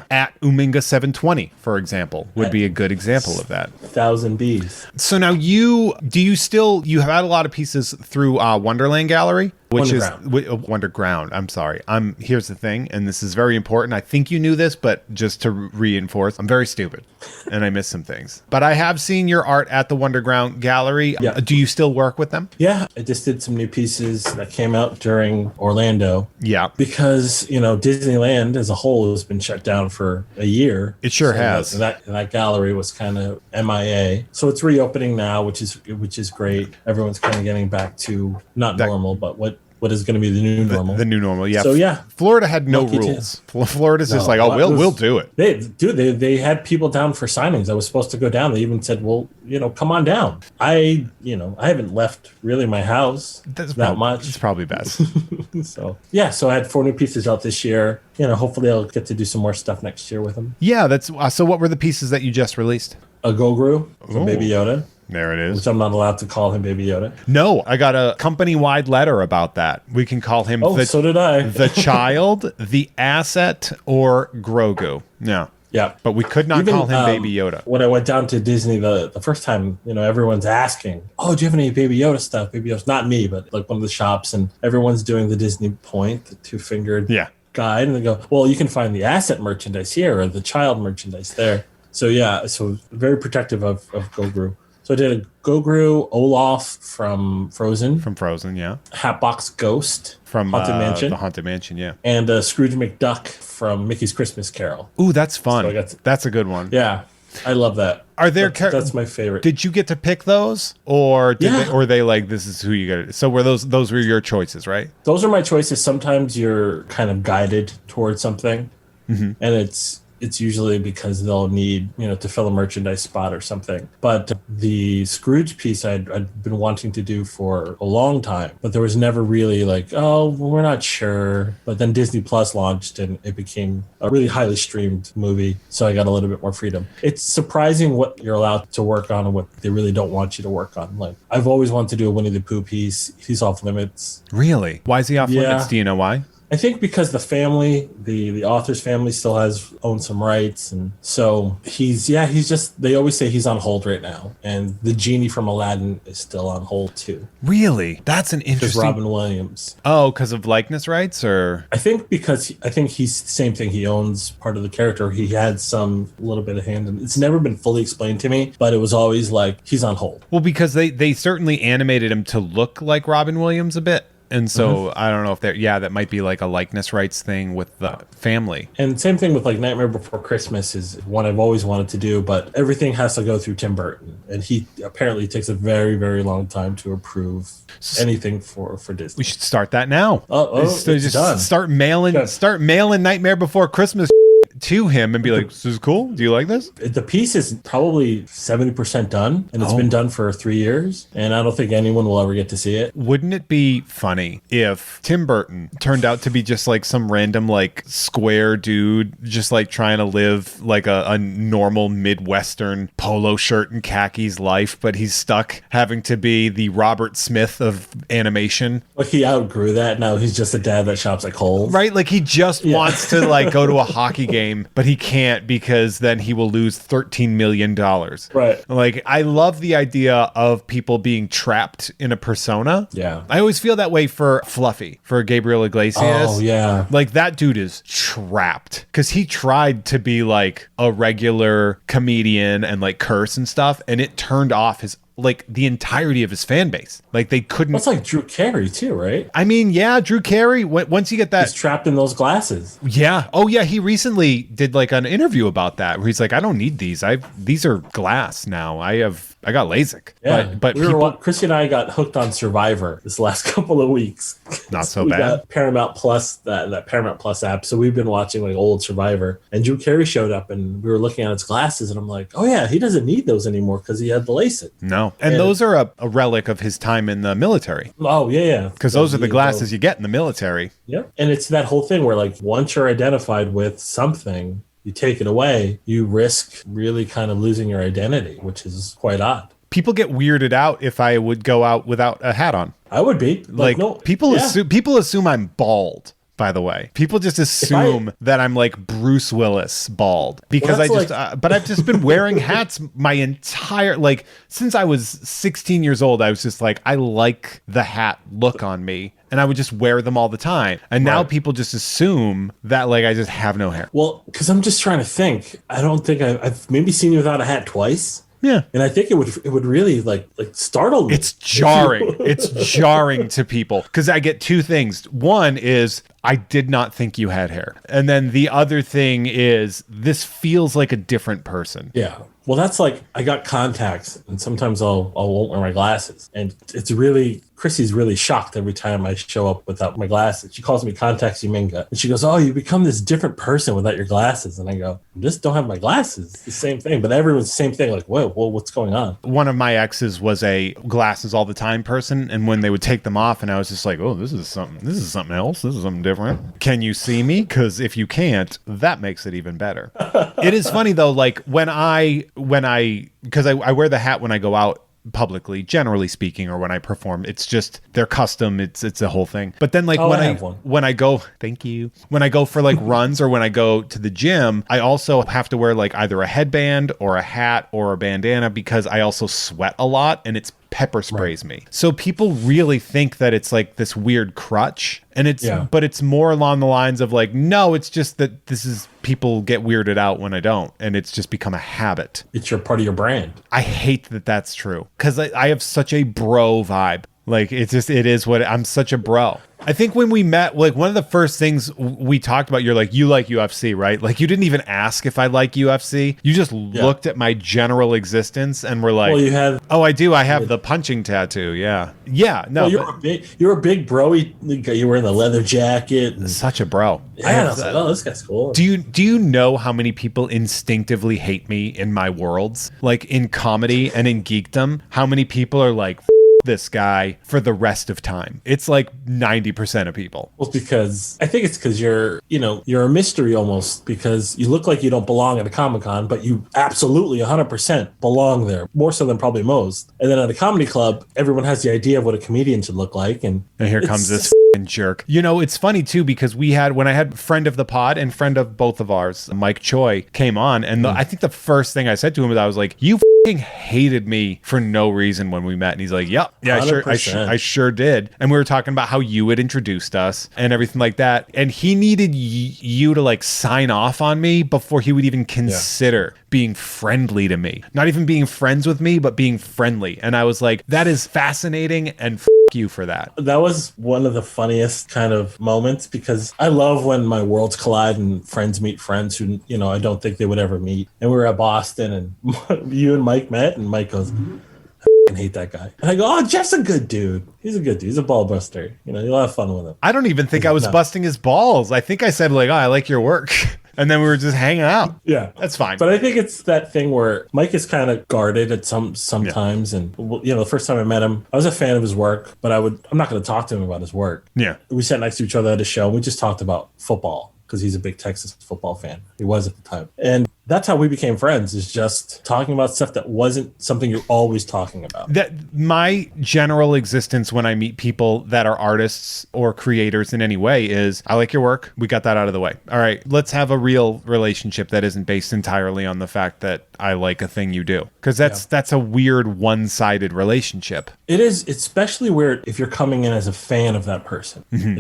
at Uminga 720, for example, would be a good example of that. 1,000 Bs. So now you have had a lot of pieces through Wonderland Gallery, which is Wonderground. I'm sorry. Here's the thing, and this is very important. I think you knew this, but just to reinforce, I'm very stupid and I missed some things. But I have seen your art at the Wonderground Gallery. Yeah. Do you still work with them? Yeah, I just did some new pieces that came out during Orlando. Yeah. Because, Disneyland as a whole has been shut down for a year. It sure has. That gallery was kind of MIA. So it's reopening now, which is great. Everyone's kind of getting back to not normal, but what is going to be the new normal. The new normal, yeah. So, yeah. Florida had no rules. Florida's just like, we'll do it. They had people down for signings. I was supposed to go down. They even said, well, come on down. I haven't left really my house that much. It's probably best. So I had 4 new pieces out this year. Hopefully I'll get to do some more stuff next year with them. Yeah, so what were the pieces that you just released? A Goguru from Baby Yoda. There it is. Which I'm not allowed to call him Baby Yoda. No, I got a company-wide letter about that. We can call him So did I. the child, the asset, or Grogu. No. Yeah. But we could not call him Baby Yoda. When I went down to Disney the first time, everyone's asking, oh, do you have any Baby Yoda stuff? Baby Yoda's not me, but like one of the shops, and everyone's doing the Disney point, the two-fingered guide. And they go, well, you can find the asset merchandise here or the child merchandise there. So very protective of Grogu. So I did a Goguru Olaf from Frozen. From Frozen, yeah. Hatbox Ghost from Haunted Mansion. The Haunted Mansion, yeah. And Scrooge McDuck from Mickey's Christmas Carol. Ooh, that's fun. So that's a good one. Yeah, I love that. Are there that's my favorite. Did you get to pick those, or or they like this is who you get? So were those were your choices, right? Those are my choices. Sometimes you're kind of guided towards something, and it's usually because they'll need, to fill a merchandise spot or something. But the Scrooge piece I'd been wanting to do for a long time, but there was never really like, we're not sure. But then Disney Plus launched and it became a really highly streamed movie. So I got a little bit more freedom. It's surprising what you're allowed to work on and what they really don't want you to work on. Like I've always wanted to do a Winnie the Pooh piece. He's off limits. Really? Why is he off limits? Do you know why? I think because the family, the author's family still owns some rights. And so he's just, they always say he's on hold right now. And the genie from Aladdin is still on hold too. Really? That's an interesting. Robin Williams. Oh, because of likeness rights or? I think because he's the same thing. He owns part of the character. He had some little bit of hand in it. It's never been fully explained to me, but it was always like he's on hold. Well, because they certainly animated him to look like Robin Williams a bit. And so I don't know if that might be like a likeness rights thing with the family. And same thing with like Nightmare Before Christmas is one I've always wanted to do, but everything has to go through Tim Burton. And he apparently takes a very, very long time to approve anything for Disney. We should start that now. It's done. Start mailing Nightmare Before Christmas to him and be like, this is cool. Do you like this? The piece is probably 70% done, and it's been done for 3 years, and I don't think anyone will ever get to see it. Wouldn't it be funny if Tim Burton turned out to be just like some random like square dude just like trying to live like a normal Midwestern polo shirt and khakis life, but he's stuck having to be the Robert Smith of animation? Like he outgrew that. Now he's just a dad that shops at Kohl's. Right? Like he just wants to like go to a hockey game, but he can't because then he will lose $13 million. Right. Like, I love the idea of people being trapped in a persona. Yeah. I always feel that way for Fluffy, for Gabriel Iglesias. Oh, yeah. Like, that dude is trapped because he tried to be like a regular comedian and like curse and stuff, and it turned off the entirety of his fan base. Like they couldn't. That's like Drew Carey too, right? I mean, yeah, Drew Carey. Once you get that, he's trapped in those glasses. Yeah. Oh, yeah. He recently did like an interview about that where he's like, I don't need these. These are glass now. I got LASIK. Yeah. But Chrissy and I got hooked on Survivor this last couple of weeks. Not so we bad. Got Paramount Plus, that Paramount Plus app. So we've been watching like old Survivor, and Drew Carey showed up, and we were looking at his glasses, and I'm like, oh yeah, he doesn't need those anymore because he had the LASIK. No. And those are a relic of his time in the military. Oh, yeah. Because those are the glasses you get in the military. Yep. And it's that whole thing where like once you're identified with something, you take it away, you risk really kind of losing your identity, which is quite odd. People get weirded out if I would go out without a hat on. I would be. No, people assume I'm bald. By the way, people just assume that I'm like Bruce Willis bald because but I've just been wearing hats my entire, like since I was 16 years old. I was just like, I like the hat look on me, and I would just wear them all the time. And now people just assume that like I just have no hair. Well, because I'm just trying to think. I don't think I've maybe seen you without a hat twice. Yeah. And I think it would really like startle me. It's jarring. It's jarring to people because I get two things. One is I did not think you had hair. And then the other thing is this feels like a different person. Yeah. Well, that's like I got contacts, and sometimes I won't wear my glasses, and it's really, Chrissy's really shocked every time I show up without my glasses. She calls me Contacts Uminga, and she goes, "Oh, you become this different person without your glasses." And I go, "I just don't have my glasses." It's the same thing, but everyone's the same thing. Like, whoa, what's going on? One of my exes was a glasses all the time person, and when they would take them off, and I was just like, "Oh, this is something else. This is something different. Can you see me? Because if you can't, that makes it even better." It is funny though, like because I wear the hat when I go out publicly, generally speaking, or when I perform. It's just they're custom. It's a whole thing. But then like when I go, thank you. When I go for like runs or when I go to the gym, I also have to wear like either a headband or a hat or a bandana because I also sweat a lot and it's pepper sprays me. So people really think that it's like this weird crutch, and but it's more along the lines of like, no, it's just that people get weirded out when I don't, and it's just become a habit. It's your part of your brand. I hate that that's true because I have such a bro vibe. Like it is what I'm such a bro. I think when we met, like one of the first things we talked about, you're like, you like UFC, right? Like you didn't even ask if I like UFC. You just looked at my general existence and were like, well, I do. I have the punching tattoo. Yeah. Yeah. No, you're a big bro. You were in the leather jacket. And, such a bro. Yeah. I was like, oh, this guy's cool. Do you know how many people instinctively hate me in my worlds? Like in comedy and in geekdom, how many people are like, this guy for the rest of time? It's like 90% of people. Well, because I think it's because you're a mystery almost, because you look like you don't belong at a Comic-Con, but you absolutely 100% belong there, more so than probably most. And then at a comedy club, everyone has the idea of what a comedian should look like. And here comes this jerk. It's funny too, because when I had friend of the pod and friend of both of ours, Mike Choi, came on, and I think the first thing I said to him was, I was like, you hated me for no reason when we met. And he's like, yep, yeah, I sure did. And we were talking about how you had introduced us and everything like that. And he needed you to like sign off on me before he would even consider being friendly to me. Not even being friends with me, but being friendly. And I was like, that is fascinating, and you for that. That was one of the funniest kind of moments, because I love when my worlds collide and friends meet friends who, I don't think they would ever meet. And we were at Boston and you and Mike met, and Mike goes, I hate that guy. And I go, oh, Jeff's a good dude. He's a good dude. He's a ball buster. You'll have fun with him. I don't even think I was busting his balls. I think I said like, oh, I like your work. And then we were just hanging out. Yeah. That's fine. But I think it's that thing where Mike is kind of guarded at sometimes. And, the first time I met him, I was a fan of his work, but I'm not going to talk to him about his work. Yeah. We sat next to each other at a show, and we just talked about football, because he's a big Texas football fan. He was at the time. And that's how we became friends, is just talking about stuff that wasn't something you're always talking about. That my general existence when I meet people that are artists or creators in any way is, I like your work. We got that out of the way. All right, let's have a real relationship that isn't based entirely on the fact that I like a thing you do. Because that's a weird one-sided relationship. It is especially weird if you're coming in as a fan of that person. Mm-hmm.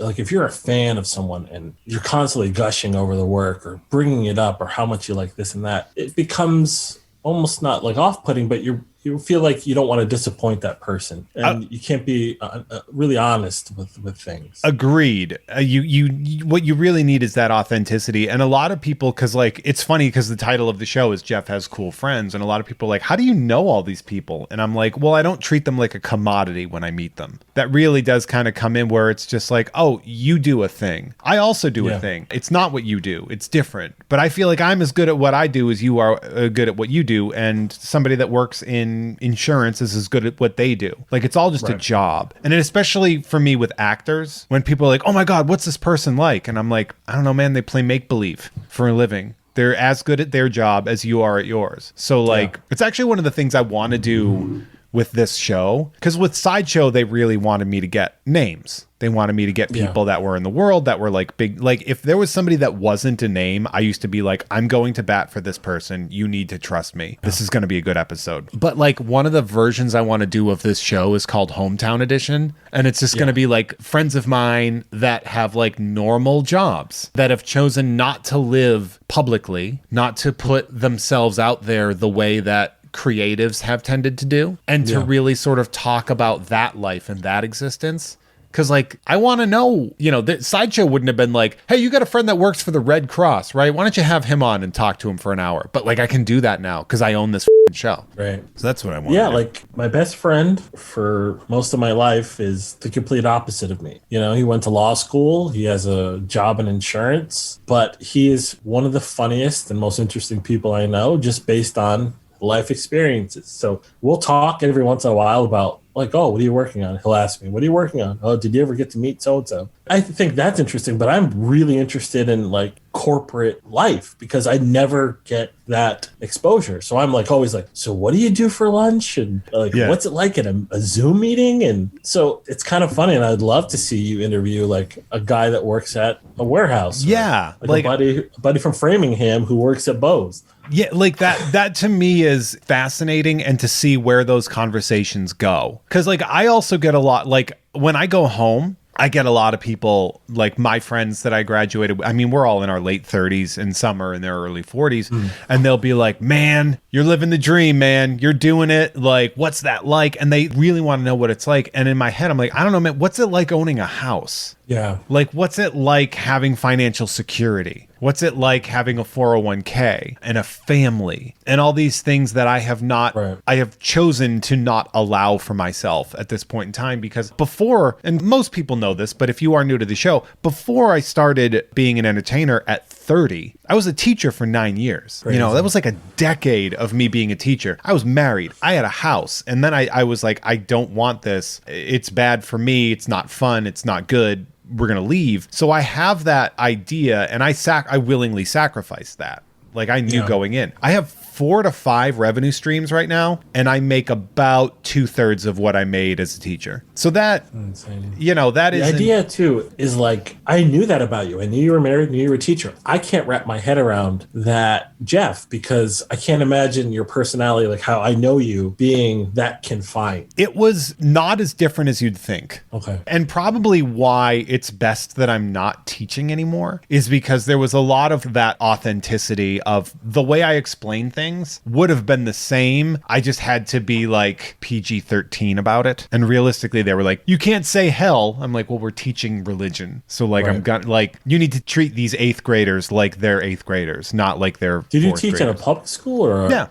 Like if you're a fan of someone and you're constantly gushing over the work or bringing it up or how much you like this and that, it becomes almost not like off-putting, but you feel like you don't want to disappoint that person, and you can't be really honest with things. Agreed. You what you really need is that authenticity. And a lot of people, because like it's funny because the title of the show is Jeff Has Cool Friends, and a lot of people are like, how do you know all these people? And I'm like, well, I don't treat them like a commodity when I meet them. That really does kind of come in where it's just like, oh, you do a thing, I also do a thing. It's not what you do, it's different. But I feel like I'm as good at what I do as you are good at what you do, and somebody that works in insurance is as good at what they do. Like it's all just a job. And especially for me with actors, when people are like, oh my God, what's this person like? And I'm like, I don't know, man, they play make-believe for a living. They're as good at their job as you are at yours. So like, it's actually one of the things I want to do with this show, because with Sideshow, they really wanted me to get names. They wanted me to get people that were in the world that were like big. Like if there was somebody that wasn't a name, I used to be like, I'm going to bat for this person. You need to trust me. This is going to be a good episode. But like one of the versions I want to do of this show is called Hometown Edition. And it's just going to be like friends of mine that have like normal jobs, that have chosen not to live publicly, not to put themselves out there the way that creatives have tended to do, and to really sort of talk about that life and that existence. Because, like, I want to know, the Sideshow wouldn't have been like, hey, you got a friend that works for the Red Cross, right? Why don't you have him on and talk to him for an hour? But, like, I can do that now because I own this show. Right. So that's what I want. Yeah, like, my best friend for most of my life is the complete opposite of me. He went to law school. He has a job in insurance. But he is one of the funniest and most interesting people I know, just based on life experiences. So we'll talk every once in a while about like, oh, what are you working on? He'll ask me, what are you working on? Oh, did you ever get to meet so-and-so? I think that's interesting, but I'm really interested in like corporate life because I never get that exposure. So I'm like always like, so what do you do for lunch? And like, what's it like at a Zoom meeting? And so it's kind of funny. And I'd love to see you interview like a guy that works at a warehouse. Yeah. Like a buddy from Framingham who works at Bose. Yeah, like that to me is fascinating, and to see where those conversations go. Because like I also get a lot, like when I go home, I get a lot of people, like my friends that I graduated with. I mean, we're all in our late 30s and some are in their early 40s. And they'll be like, man, you're living the dream, man. You're doing it. Like, what's that like? And they really want to know what it's like. And in my head, I'm like, I don't know, man, what's it like owning a house? Yeah. Like, what's it like having financial security? What's it like having a 401k and a family and all these things that I have not, I have chosen to not allow for myself at this point in time? Because before, and most people know this, but if you are new to the show, before I started being an entertainer at 30, I was a teacher for 9 years. Crazy. You know, that was like a decade of me being a teacher. I was married. I had a house. And then I was like, I don't want this. It's bad for me. It's not fun. It's not good. We're going to leave. So I have that idea, and I willingly sacrificed that. Like I knew going in. I have 4 to 5 revenue streams right now, and I make about 2/3 of what I made as a teacher. So that, you know, that is the idea too. Is like I knew that about you. I knew you were married. Knew you were a teacher. I can't wrap my head around that, Jeff, because I can't imagine your personality, like how I know you, being that confined. It was not as different as you'd think. Okay, and probably why it's best that I'm not teaching anymore is because there was a lot of that authenticity of the way I explain things would have been the same. I just had to be like PG-13 about it. And realistically, they were like, you can't say hell. I'm like, well, we're teaching religion. So like, I'm gonna like, you need to treat these 8th graders like they're 8th graders, not like they're Did you teach graders. at a public school or Yeah.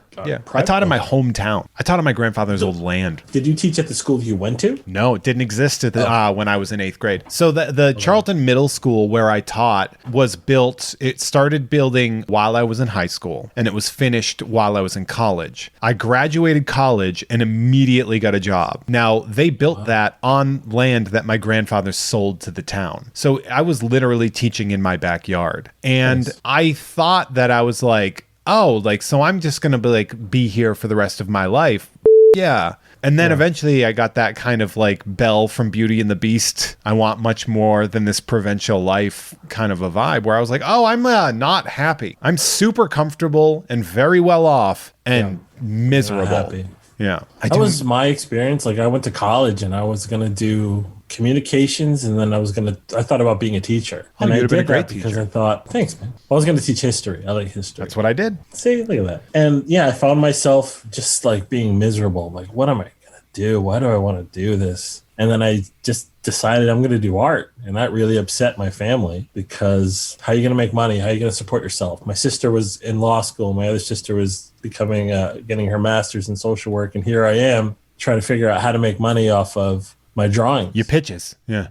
I taught in my hometown. I taught in my grandfather's old land. Did you teach at the school you went to? No, it didn't exist at the, when I was in 8th grade. So the Charlton Middle School where I taught was built, it started building while I was in high school, and it was finished while I was in college. I graduated college and immediately got a job. Now, they built that on land that my grandfather sold to the town. So I was literally teaching in my backyard. And I thought that I was like, oh, like, so I'm just going to be here for the rest of my life. Yeah. And then eventually I got that kind of like Belle from Beauty and the Beast. I want much more than this provincial life kind of a vibe where I was like, oh, I'm not happy. I'm super comfortable and very well off and miserable. Happy. Yeah. That was my experience. Like I went to college and I was going to do communications, and then I thought about being a teacher. Oh, and I you'd have been a did great that because teacher. I thought, thanks, man. I was going to teach history. I like history. That's what I did. See, look at that. And yeah, I found myself just like being miserable. Like, what am I going to do? Why do I want to do this? And then I just decided I'm going to do art. And that really upset my family because how are you going to make money? How are you going to support yourself? My sister was in law school. My other sister was getting her master's in social work. And here I am trying to figure out how to make money off of my drawings. Your pitches. Yeah.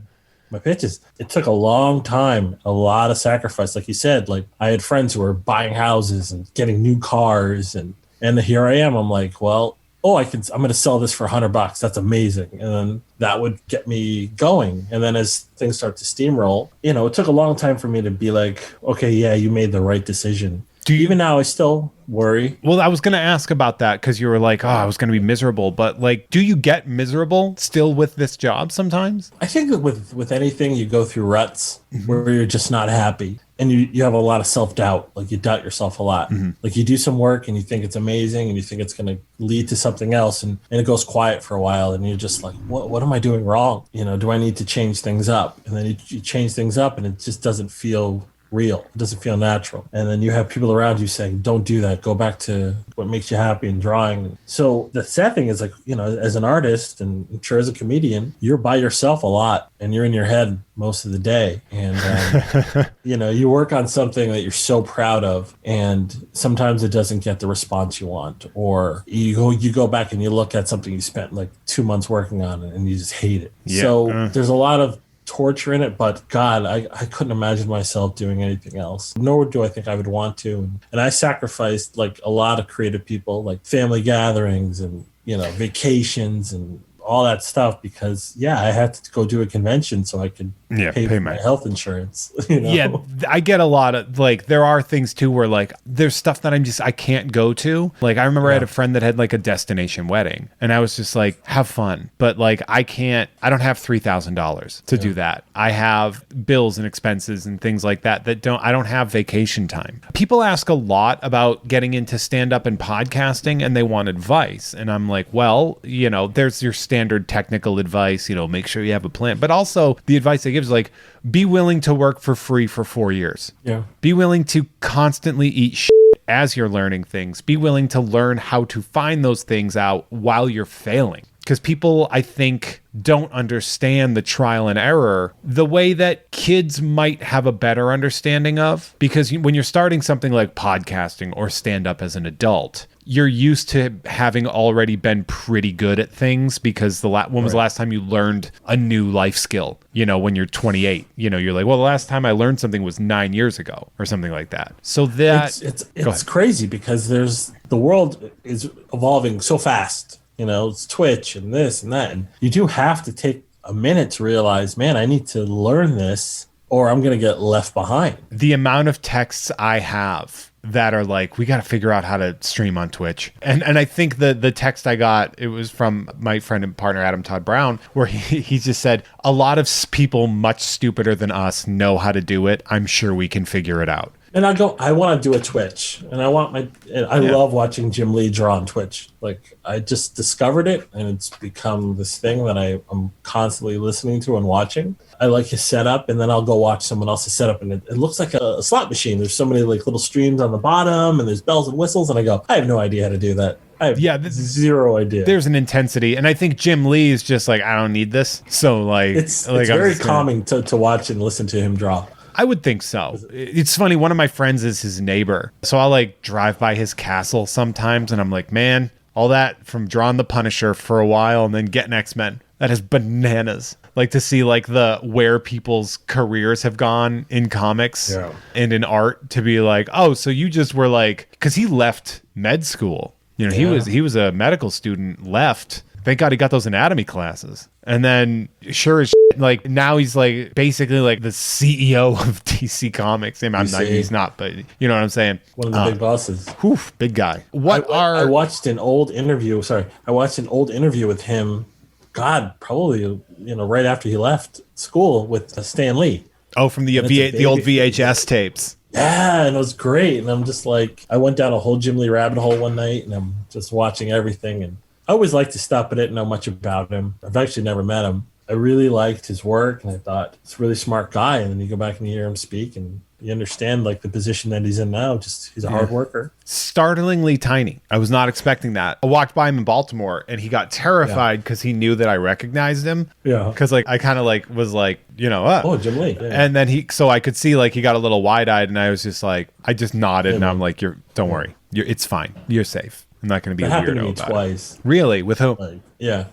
My pitches. It took a long time, a lot of sacrifice. Like you said, like I had friends who were buying houses and getting new cars, and here I am. I'm like, well, I'm going to sell this for $100. That's amazing. And then that would get me going. And then as things start to steamroll, you know, it took a long time for me to be like, okay, yeah, you made the right decision. Even now, I still worry. Well, I was going to ask about that because you were like, oh, I was going to be miserable. But like, do you get miserable still with this job sometimes? I think that with anything, you go through ruts where you're just not happy. And you have a lot of self-doubt. Like you doubt yourself a lot. Like you do some work and you think it's amazing and you think it's going to lead to something else. And it goes quiet for a while. And you're just like, what am I doing wrong? You know, do I need to change things up? And then you change things up and it just doesn't feel real. It doesn't feel natural. And then you have people around you saying, don't do that. Go back to what makes you happy in drawing. So the sad thing is, like, you know, as an artist and I'm sure as a comedian, you're by yourself a lot and you're in your head most of the day. And, you know, you work on something that you're so proud of and sometimes it doesn't get the response you want. Or you go back and you look at something you spent like 2 months working on and you just hate it. Yeah. So there's a lot of torture in it, but God, I couldn't imagine myself doing anything else. Nor do I think I would want to. And I sacrificed like a lot of creative people, like family gatherings and, vacations and all that stuff because I had to go do a convention so I could pay for my health insurance. Yeah, I get a lot of like there are things too where like there's stuff that I can't go to. Like I remember I had a friend that had like a destination wedding and I was just like, have fun. But like I don't have $3,000 to do that. I have bills and expenses and things like that I don't have vacation time. People ask a lot about getting into stand-up and podcasting and they want advice. And I'm like, well, there's your standard technical advice, make sure you have a plan. But also the advice they give is like, be willing to work for free for 4 years. Yeah. Be willing to constantly eat shit as you're learning things. Be willing to learn how to find those things out while you're failing. Because people, I think, don't understand the trial and error the way that kids might have a better understanding of. Because when you're starting something like podcasting or stand-up as an adult, you're used to having already been pretty good at things because when was the last time you learned a new life skill? When you're 28, you're like, well, the last time I learned something was 9 years ago or something like that. So that it's crazy because the world is evolving so fast. It's Twitch and this and that. And you do have to take a minute to realize, man, I need to learn this or I'm going to get left behind. The amount of texts I have that are like, we got to figure out how to stream on Twitch. And I think the text I got, it was from my friend and partner, Adam Todd Brown, where he just said, a lot of people much stupider than us know how to do it. I'm sure we can figure it out. And I want to do a Twitch, and I love watching Jim Lee draw on Twitch. Like I just discovered it, and it's become this thing that I'm constantly listening to and watching. I like his setup, and then I'll go watch someone else's setup, and it looks like a slot machine. There's so many like little streams on the bottom, and there's bells and whistles, and I go, I have no idea how to do that. I have zero idea. There's an intensity, and I think Jim Lee is just like, I don't need this. So like, it's very calming to watch and listen to him draw. I would think so. It's funny. One of my friends is his neighbor. So I'll like drive by his castle sometimes and I'm like, man, all that from drawing the Punisher for a while and then getting X-Men, that is bananas. Like to see like where people's careers have gone in comics and in art to be like, oh, so you just were like, because he left med school. He was a medical student, left. Thank God he got those anatomy classes. And then sure as shit, like now he's like basically like the CEO of DC Comics. He's not, but you know what I'm saying? One of the big bosses. Whew, big guy. I watched an old interview. I watched an old interview with him. God, probably, right after he left school with Stan Lee. Oh, from the old VHS tapes. Yeah, and it was great. And I'm just like, I went down a whole Jim Lee rabbit hole one night and I'm just watching everything. And I always like to stop, but I didn't know much about him. I've actually never met him. I really liked his work, and I thought he's a really smart guy. And then you go back and you hear him speak, and you understand like the position that he's in now. Just he's a hard worker. Startlingly tiny. I was not expecting that. I walked by him in Baltimore, and he got terrified because he knew that I recognized him. Yeah. Because like I kind of like was like oh Jim Lee. Yeah. And then so I could see like he got a little wide eyed, and I was just like I just nodded, and I'm like don't worry, it's fine, you're safe. I'm not going to be a weirdo about twice. It. Really? With who?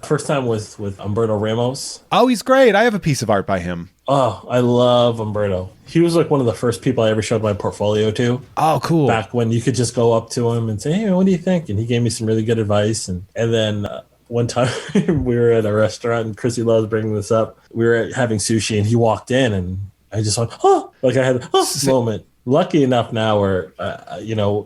First time was with Humberto Ramos. Oh, he's great. I have a piece of art by him. Oh, I love Humberto. He was like one of the first people I ever showed my portfolio to. Oh, cool. Back when you could just go up to him and say, hey, what do you think? And he gave me some really good advice. And then one time we were at a restaurant, and Chrissy loves bringing this up. We were having sushi, and he walked in, and I just went, oh, like I had a moment. Lucky enough now where,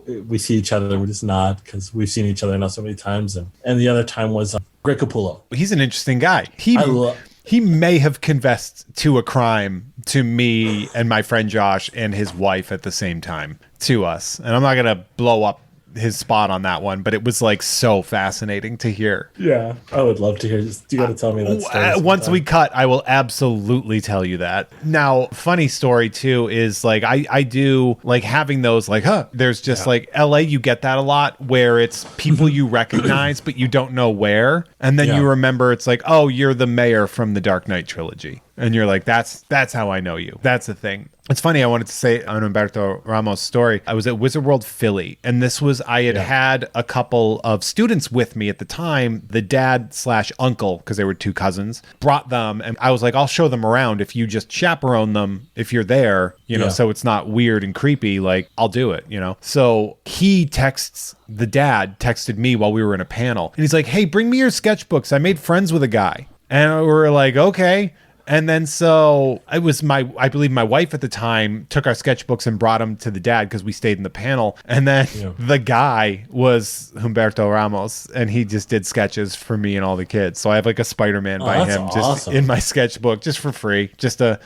we see each other and we just nod because we've seen each other now so many times. And the other time was Greg Capullo. He's an interesting guy. He may have confessed to a crime to me and my friend Josh and his wife at the same time to us. And I'm not going to blow up his spot on that one, but it was like so fascinating to hear. Yeah, I would love to hear. You got to tell me that story. Once we cut, I will absolutely tell you that. Now, funny story too is like I do like having those like, there's just like LA, you get that a lot where it's people you recognize, but you don't know where. And then you remember it's like, oh, you're the mayor from the Dark Knight trilogy. And you're like, that's how I know you. That's the thing. It's funny. I wanted to say on Humberto Ramos' story. I was at Wizard World Philly, and I had a couple of students with me at the time. The dad/uncle, because they were two cousins, brought them, and I was like, I'll show them around if you just chaperone them if you're there, so it's not weird and creepy. Like, I'll do it, So the dad texted me while we were in a panel, and he's like, hey, bring me your sketchbooks. I made friends with a guy. And we were like, okay. And then so it was I believe my wife at the time took our sketchbooks and brought them to the dad because we stayed in the panel. And then the guy was Humberto Ramos, and he just did sketches for me and all the kids. So I have like a Spider-Man by him just in my sketchbook, just for free.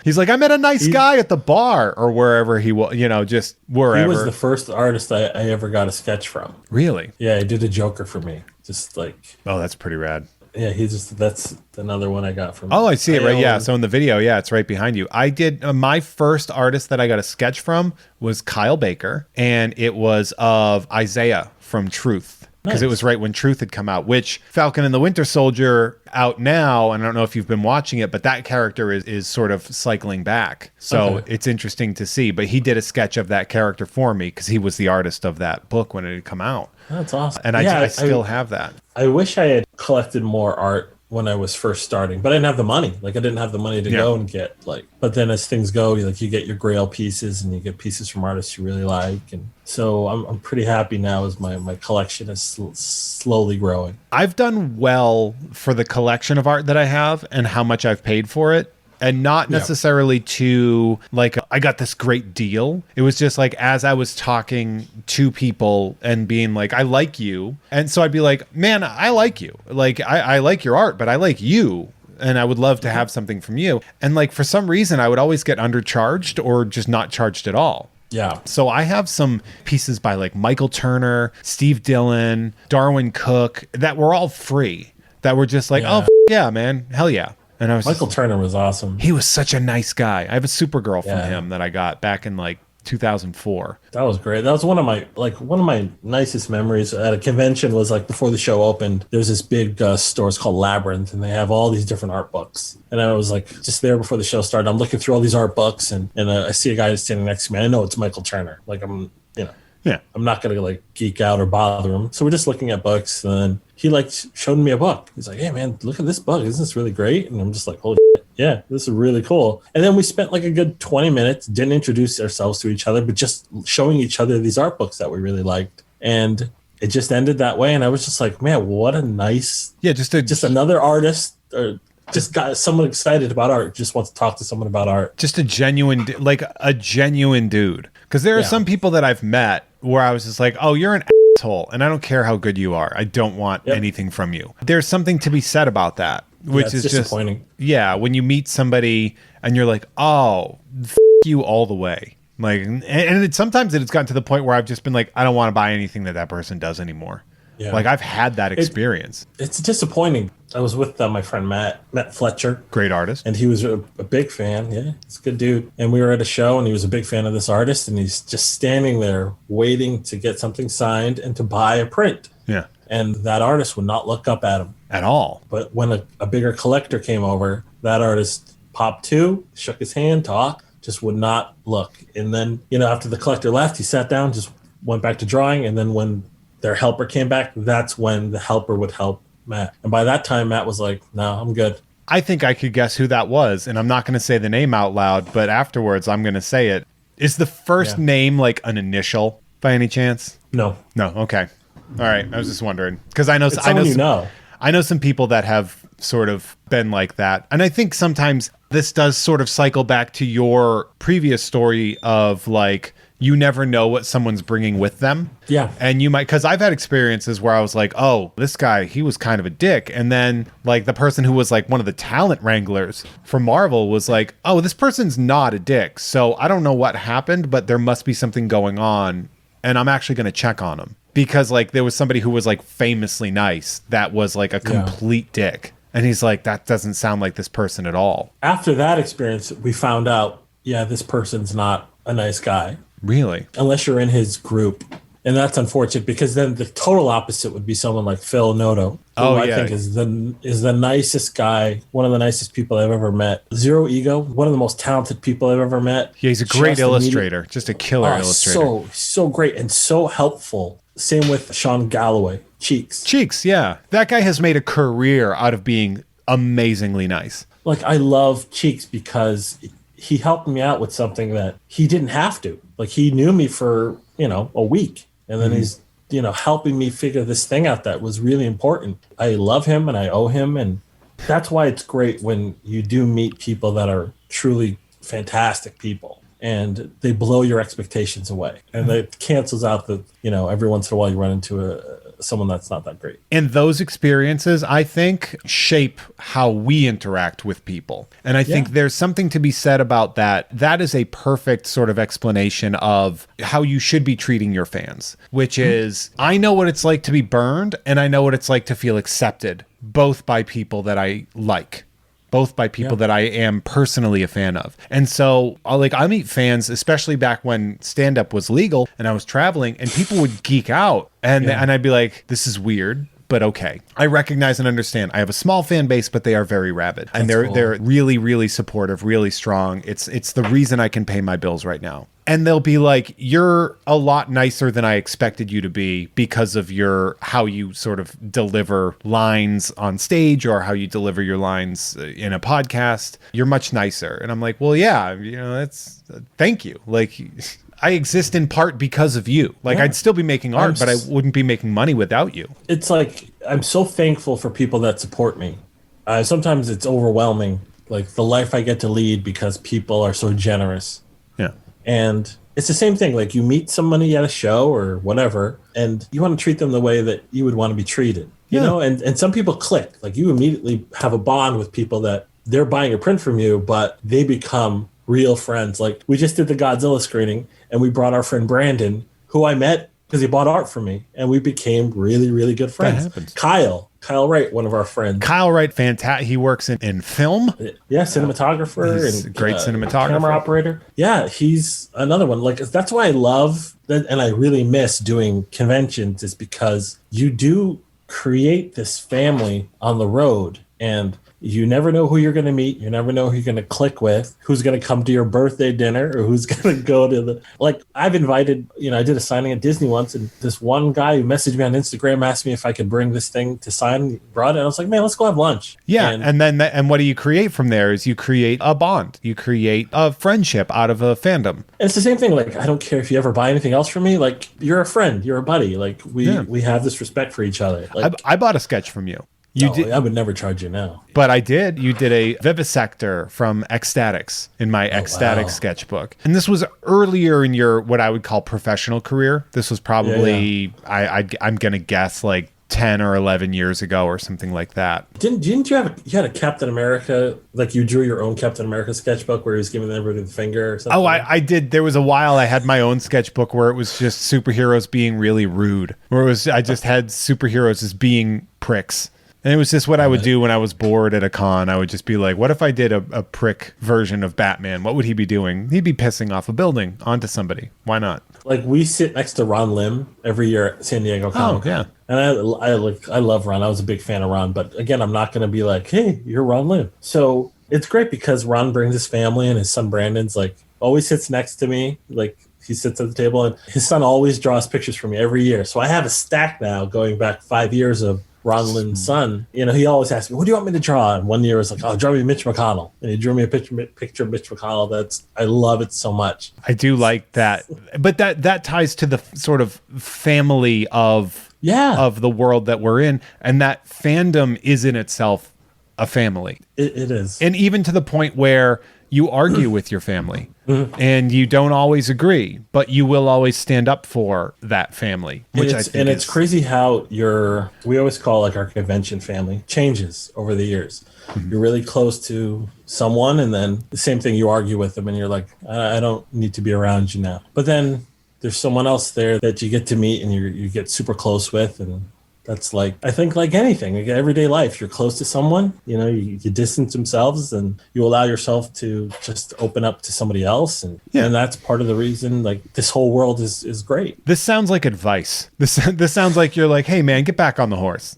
He's like, I met a nice guy at the bar or wherever he was, just wherever. He was the first artist I ever got a sketch from. Really? Yeah, he did a Joker for me. Just like. Oh, that's pretty rad. Yeah, that's another one I got from. Oh, I see it right. Yeah. So in the video, it's right behind you. I did my first artist that I got a sketch from was Kyle Baker, and it was of Isaiah from Truth. Because it was right when Truth had come out, which Falcon and the Winter Soldier out now. And I don't know if you've been watching it, but that character is sort of cycling back. So It's interesting to see. But he did a sketch of that character for me because he was the artist of that book when it had come out. That's awesome. And I still have that. I wish I had collected more art when I was first starting, but I didn't have the money. Like, I didn't have the money to go and get but then as things go, you get your Grail pieces and you get pieces from artists you really like. And so I'm pretty happy now as my collection is slowly growing. I've done well for the collection of art that I have and how much I've paid for it. And not necessarily to I got this great deal. It was just as I was talking to people and being like, I like you. And so I'd be like, man, I like you. I like your art, but I like you. And I would love to have something from you. And for some reason, I would always get undercharged or just not charged at all. Yeah. So I have some pieces by Michael Turner, Steve Dillon, Darwin Cook that were all free. That were just yeah, man, hell yeah. And Michael Turner was awesome. He was such a nice guy. I have a Supergirl from him that I got back in 2004. That was great. That was one of my nicest memories at a convention was before the show opened. There's this big store. It's called Labyrinth, and they have all these different art books. And I was just there before the show started. I'm looking through all these art books, and I see a guy standing next to me. I know it's Michael Turner. I'm not gonna geek out or bother him. So we're just looking at books, and then he showed me a book. He's like, "Hey man, look at this book. Isn't this really great?" And I'm just like, "Holy shit, yeah, this is really cool." And then we spent a good 20 minutes, didn't introduce ourselves to each other, but just showing each other these art books that we really liked. And it just ended that way. And I was just like, man, what a nice, just another artist, or just got someone excited about art, just wants to talk to someone about art. Just a genuine dude. Because there are some people that I've met where I was just like, oh, you're an asshole, and I don't care how good you are. I don't want anything from you. There's something to be said about that, which is disappointing. When you meet somebody and you're like, oh, you all the way. Sometimes it's gotten to the point where I've just been like, I don't want to buy anything that person does anymore. Yeah. I've had that experience. It's disappointing. I was with my friend Matt Fletcher. Great artist. And he was a big fan. Yeah, he's a good dude. And we were at a show, and he was a big fan of this artist, and he's just standing there waiting to get something signed and to buy a print. Yeah. And that artist would not look up at him. At all. But when a bigger collector came over, that artist popped to, shook his hand, talked, just would not look. And then, after the collector left, he sat down, just went back to drawing, and then when their helper came back, that's when the helper would help Matt. And by that time, Matt was like, no, I'm good. I think I could guess who that was, and I'm not going to say the name out loud, but afterwards I'm going to say it. Is the first name an initial by any chance? No. Okay. All right. I was just wondering because I know some people that have sort of been like that. And I think sometimes this does sort of cycle back to your previous story of you never know what someone's bringing with them. Yeah. And you might, because I've had experiences where I was like, oh, this guy, he was kind of a dick. And then the person who was one of the talent wranglers from Marvel was like, oh, this person's not a dick. So I don't know what happened, but there must be something going on. And I'm actually going to check on him. Because there was somebody who was famously nice that was a complete dick. And he's like, that doesn't sound like this person at all. After that experience, we found out, this person's not a nice guy. Really? Unless you're in his group. And that's unfortunate because then the total opposite would be someone like Phil Noto. who I think is the nicest guy, one of the nicest people I've ever met. Zero ego, one of the most talented people I've ever met. Yeah, he's a great illustrator, just a killer illustrator. So great and so helpful. Same with Sean Galloway, Cheeks. Cheeks, yeah. That guy has made a career out of being amazingly nice. Like, I love Cheeks because he helped me out with something that he didn't have to. Like, he knew me for, a week. And then he's, helping me figure this thing out that was really important. I love him and I owe him. And that's why it's great when you do meet people that are truly fantastic people and they blow your expectations away. And it cancels out the, every once in a while you run into someone that's not that great. And those experiences, I think, shape how we interact with people. And I think there's something to be said about that. That is a perfect sort of explanation of how you should be treating your fans, which is, I know what it's like to be burned, and I know what it's like to feel accepted, both by people that I like. Both by people that I am personally a fan of. And so I meet fans, especially back when stand-up was legal and I was traveling, and people would geek out and I'd be like, this is weird, but okay. I recognize and understand. I have a small fan base, but they are very rabid. And they're really, really supportive, really strong. It's the reason I can pay my bills right now. And they'll be like, you're a lot nicer than I expected you to be because of how you sort of deliver lines on stage or how you deliver your lines in a podcast. You're much nicer. And I'm like, well, yeah, that's thank you. Like, I exist in part because of you. Like, I'd still be making art, but I wouldn't be making money without you. It's like, I'm so thankful for people that support me. Sometimes it's overwhelming, like the life I get to lead because people are so generous. Yeah. And it's the same thing. Like, you meet somebody at a show or whatever, and you want to treat them the way that you would want to be treated, you know? And some people click. Like, you immediately have a bond with people that they're buying a print from you, but they become real friends. Like, we just did the Godzilla screening, and we brought our friend Brandon, who I met because he bought art from me, and we became really, really good friends. That happens. Kyle Wright, one of our friends. Kyle Wright, fantastic. He works in film. Yeah, cinematographer. He's and a great cinematographer. Camera operator. Yeah, he's another one. Like, that's why I love that, and I really miss doing conventions, is because you do create this family on the road, and you never know who you're going to meet. You never know who you're going to click with, who's going to come to your birthday dinner, or who's going to go to the... Like, I've invited, I did a signing at Disney once, and this one guy who messaged me on Instagram asked me if I could bring this thing to sign. He brought it, and I was like, man, let's go have lunch. Yeah, and then what do you create from there is you create a bond. You create a friendship out of a fandom. And it's the same thing. Like, I don't care if you ever buy anything else from me. Like, you're a friend. You're a buddy. Like, we have this respect for each other. Like, I bought a sketch from you. I would never charge you now. But I did. You did a vivisector from Ecstatics in my Ecstatic sketchbook. And this was earlier in your, what I would call professional career. This was probably, I'm going to guess, like 10 or 11 years ago or something like that. Didn't you had a Captain America, like you drew your own Captain America sketchbook where he was giving everybody the finger or something? Oh, I did. There was a while I had my own sketchbook where it was just superheroes being really rude. Where I just had superheroes as being pricks. And it was just what I would do when I was bored at a con. I would just be like, what if I did a prick version of Batman? What would he be doing? He'd be pissing off a building onto somebody. Why not? Like, we sit next to Ron Lim every year at San Diego Comic Con. Oh, yeah. And I love Ron. I was a big fan of Ron. But again, I'm not going to be like, hey, you're Ron Lim. So it's great because Ron brings his family, and his son Brandon's like always sits next to me. Like, he sits at the table, and his son always draws pictures for me every year. So I have a stack now going back 5 years of Ron Lim's son. He always asks me, what do you want me to draw? And one year was like, oh, draw me Mitch McConnell. And he drew me a picture of Mitch McConnell. I love it so much. I do like that. But that ties to the sort of family of the world that we're in. And that fandom is in itself a family. It is. And even to the point where you argue with your family and you don't always agree, but you will always stand up for that family. It's crazy how we always call like our convention family changes over the years. Mm-hmm. You're really close to someone, and then the same thing, you argue with them and you're like, I don't need to be around you now. But then there's someone else there that you get to meet and you get super close with, and That's like, I think like anything, like everyday life, you're close to someone, you distance themselves and you allow yourself to just open up to somebody else. And that's part of the reason like this whole world is great. This sounds like advice. This sounds like you're like, hey man, get back on the horse.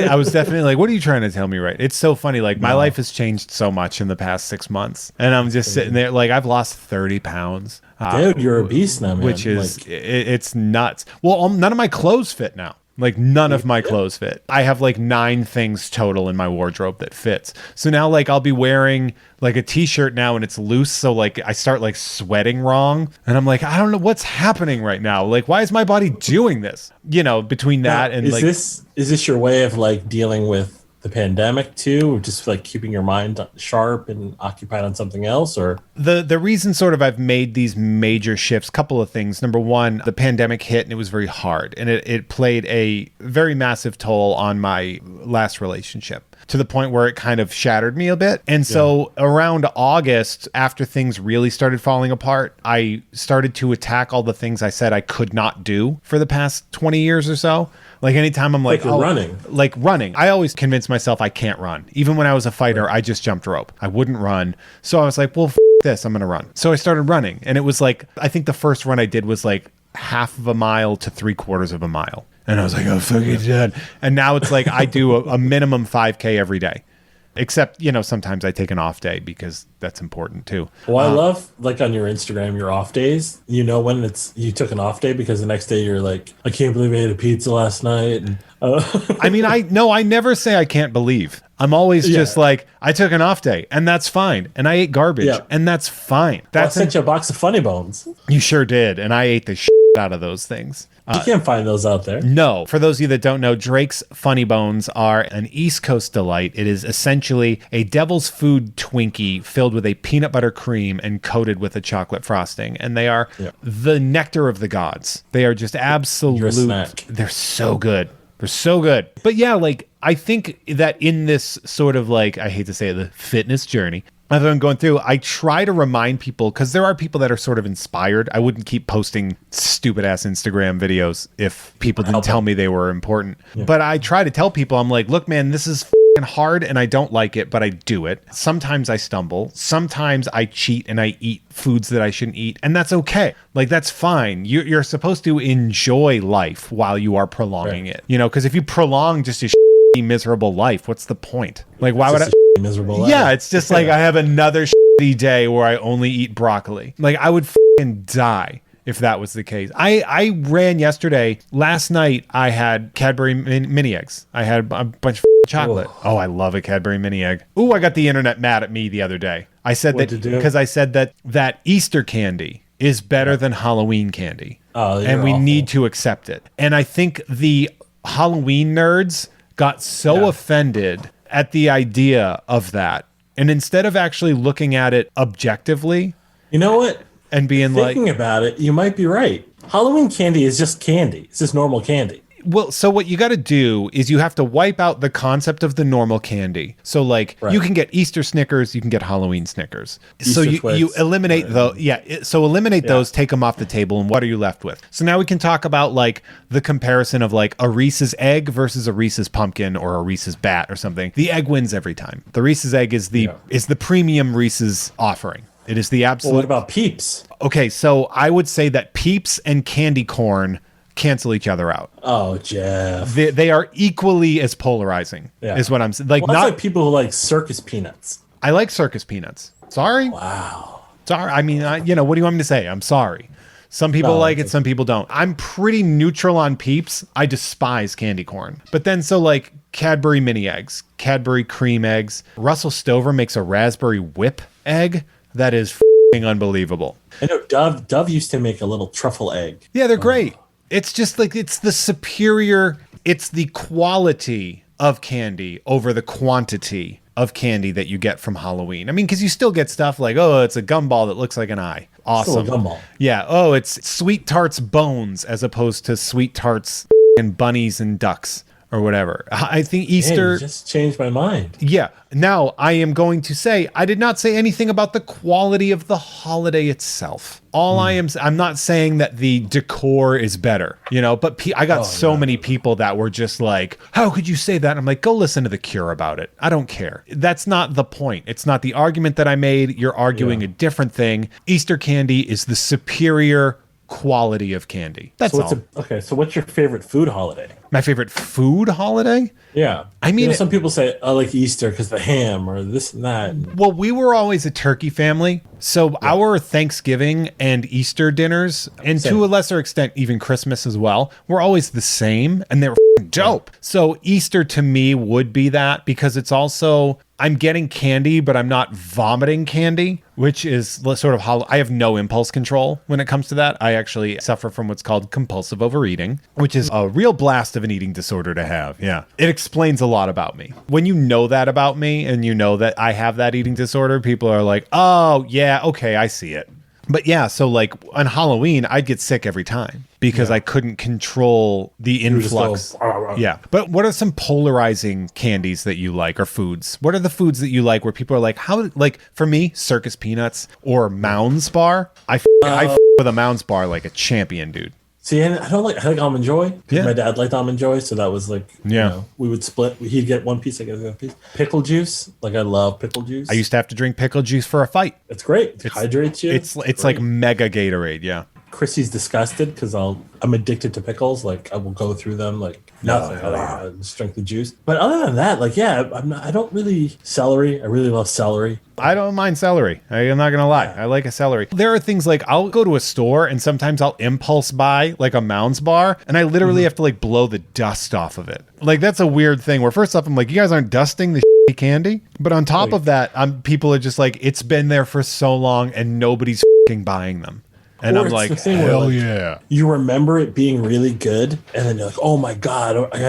I was definitely like, what are you trying to tell me? Right. It's so funny. Like my life has changed so much in the past 6 months and I'm just sitting there like I've lost 30 pounds. Dude, you're a beast now, man. Which is, it's nuts. Well, none of my clothes fit now. Like none of my clothes fit. I have like 9 things total in my wardrobe that fits. So now like I'll be wearing like a t-shirt now and it's loose. So like I start like sweating wrong and I'm like, I don't know what's happening right now. Like, why is my body doing this? Between that and like, is this your way of like dealing with the pandemic too, or just like keeping your mind sharp and occupied on something else? Or the reason sort of I've made these major shifts, couple of things. Number one, the pandemic hit and it was very hard and it played a very massive toll on my last relationship to the point where it kind of shattered me a bit. And so around August, after things really started falling apart, I started to attack all the things I said I could not do for the past 20 years or so. Like anytime I'm like running. I always convince myself I can't run. Even when I was a fighter, I just jumped rope. I wouldn't run. So I was like, well, this, I'm going to run. So I started running. And it was like, I think the first run I did was like half of a mile to 3/4 of a mile. And I was like, oh, fucking dead. And now it's like I do a minimum 5K every day. Except, sometimes I take an off day because that's important too. Well, I love like on your Instagram, your off days, when you took an off day because the next day you're like, I can't believe I ate a pizza last night. And, I mean, I never say I can't believe. I'm always just like, I took an off day and that's fine. And I ate garbage and that's fine. I sent you a box of Funny Bones. You sure did. And I ate the shit out of those things. You can't find those out there. No. For those of you that don't know, Drake's Funny Bones are an East Coast delight. It is essentially a devil's food Twinkie filled with a peanut butter cream and coated with a chocolate frosting. And they are the nectar of the gods. They are just absolute. You're a snack. They're so good. They're so good. But yeah, like I think that in this sort of like, I hate to say it, the fitness journey, as I'm going through, I try to remind people, because there are people that are sort of inspired. I wouldn't keep posting stupid ass Instagram videos if people didn't tell me they were important. Yeah. But I try to tell people, I'm like, look, man, this is hard and I don't like it, but I do it. Sometimes I stumble. Sometimes I cheat and I eat foods that I shouldn't eat. And that's okay. Like, that's fine. You're supposed to enjoy life while you are prolonging it. Because if you prolong just a miserable life, what's the point? Like, why would I? Miserable life. Yeah, it's just like I have another shitty day where I only eat broccoli. Like, I would die if that was the case. I ran yesterday. Last night I had Cadbury mini eggs. I had a bunch of chocolate. Oh, I love a Cadbury mini egg. Ooh, I got the internet mad at me the other day. I said because I said that Easter candy is better than Halloween candy. Oh, and we need to accept it. And I think the Halloween nerds got so offended at the idea of that. And instead of actually looking at it objectively, you know what? And being thinking about it, you might be right. Halloween candy is just candy. It's just normal candy. Well, so what you got to do is you have to wipe out the concept of the normal candy. So like you can get Easter Snickers, you can get Halloween Snickers. So you eliminate those. Yeah. So eliminate those, take them off the table. And what are you left with? So now we can talk about like the comparison of like a Reese's egg versus a Reese's pumpkin or a Reese's bat or something. The egg wins every time. The Reese's egg is the premium Reese's offering. It is the absolute. Well, what about Peeps? Okay. So I would say that Peeps and candy corn cancel each other out. Oh, Jeff. They are equally as polarizing, is what I'm saying. Like, not like people who like circus peanuts. I like circus peanuts. Sorry. Wow. Sorry. I mean, what do you want me to say? I'm sorry. Some people like it, some people don't. I'm pretty neutral on Peeps. I despise candy corn. But then so like Cadbury mini eggs, Cadbury cream eggs. Russell Stover makes a raspberry whip egg that is f***ing unbelievable. I know Dove used to make a little truffle egg. Yeah, they're great. It's just like, it's the quality of candy over the quantity of candy that you get from Halloween. I mean, because you still get stuff like, oh, it's a gumball that looks like an eye. Awesome. Still a gumball. Yeah. Oh, it's Sweet Tarts bones as opposed to Sweet Tarts and bunnies and ducks. or whatever. I think Hey, Easter. you just changed my mind. Yeah. Now I am going to say I did not say anything about the quality of the holiday itself. I'm not saying that the decor is better, but I got so many people that were just like, how could you say that? And I'm like, go listen to The Cure about it. I don't care. That's not the point. It's not the argument that I made. You're arguing a different thing. Easter candy is the superior quality of candy. That's all. So what's your favorite food holiday? My favorite food holiday? Yeah. I mean, some people say, I like Easter because the ham or this and that. Well, we were always a turkey family. So our Thanksgiving and Easter dinners, and to a lesser extent, even Christmas as well, were always the same, and they were dope. So Easter to me would be that, because it's also, I'm getting candy, but I'm not vomiting candy, which is sort of how I have no impulse control when it comes to that. I actually suffer from what's called compulsive overeating, which is a real blast of an eating disorder to have. Yeah. It explains a lot about me. When you know that about me and you know that I have that eating disorder, people are like, oh, yeah, okay, I see it. But yeah, so like on Halloween, I'd get sick every time because I couldn't control the influx. Yeah. But what are some polarizing candies that you like, or foods? What are the foods that you like where people are like, for me, circus peanuts or Mounds bar? I with a Mounds bar like a champion, dude. See, I like Almond Joy. Yeah. My dad liked Almond Joy, so that was like, we would split. He'd get one piece, I get the other piece. Pickle juice, like I love pickle juice. I used to have to drink pickle juice for a fight. It's great. It hydrates you. It's like mega Gatorade, yeah. Chrissy's disgusted because I'm addicted to pickles. Like I will go through them like nothing. Just drink the juice. But other than that, like I don't really celery. I really love celery. I don't mind celery. I'm not gonna lie. I like a celery. There are things like I'll go to a store and sometimes I'll impulse buy like a Mounds bar, and I literally have to like blow the dust off of it. Like that's a weird thing. Where first off, I'm like, you guys aren't dusting the candy, but on top of that, people are just like, it's been there for so long and nobody's buying them. And I'm like, hell yeah. You remember it being really good, and then you're like, oh my God, I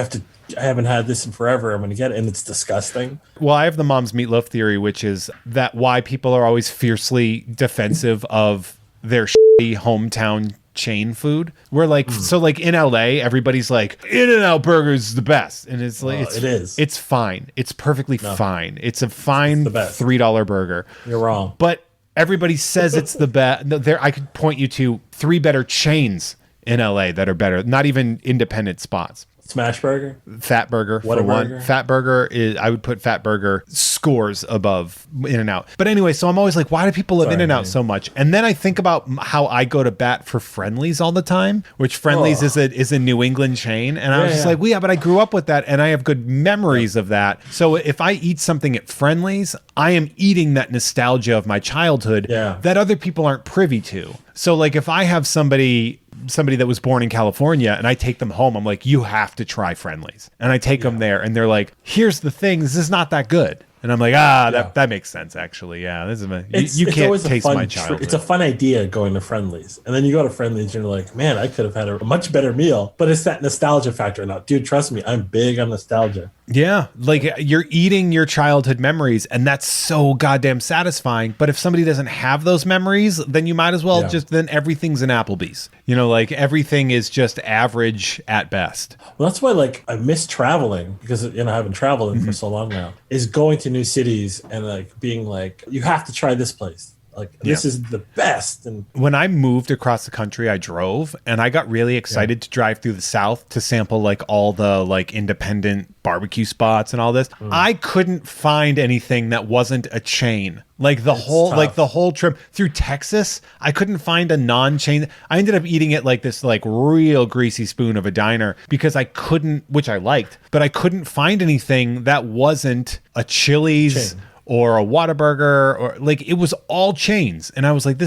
haven't had this in forever. I'm going to get it. And it's disgusting. Well, I have the mom's meatloaf theory, which is that why people are always fiercely defensive of their shitty hometown chain food. We're like, so like in LA, everybody's like, In-N-Out Burger is the best. And it's like, it is. It's fine. It's perfectly fine. It's a fine $3 burger. You're wrong. But everybody says it's the best. I could point you to 3 better chains in LA that are better. Not even independent spots. Smash Burger, Fat Burger, for one. Fat Burger is, I would put Fat Burger scores above In-N-Out. But anyway, so I'm always like, why do people love In-N-Out so much? And then I think about how I go to bat for Friendly's all the time, which Friendly's is a New England chain, and I was just like, well, yeah, but I grew up with that, and I have good memories of that. So if I eat something at Friendly's, I am eating that nostalgia of my childhood that other people aren't privy to. So like if I have somebody that was born in California and I take them home, I'm like, you have to try Friendly's. And I take them there and they're like, here's the thing, this is not that good. And I'm like, that makes sense, actually. Yeah, this is you can't taste my childhood. It's a fun idea going to Friendly's. And then you go to Friendly's and you're like, man, I could have had a much better meal. But it's that nostalgia factor now. Dude, trust me, I'm big on nostalgia. Yeah, like you're eating your childhood memories, and that's so goddamn satisfying. But if somebody doesn't have those memories, then you might as well then everything's an Applebee's. Like everything is just average at best. Well, that's why like I miss traveling, because I haven't traveled for so long now, is going to new cities and like being like, you have to try this place. Like this is the best. And when I moved across the country, I drove, and I got really excited to drive through the South to sample like all the like independent barbecue spots and all this. I couldn't find anything that wasn't a chain. Like the whole trip through Texas, I couldn't find a non-chain. I ended up eating it like this like real greasy spoon of a diner because I couldn't, which I liked, but I couldn't find anything that wasn't a Chili's or a Whataburger, or like it was all chains. And I was like,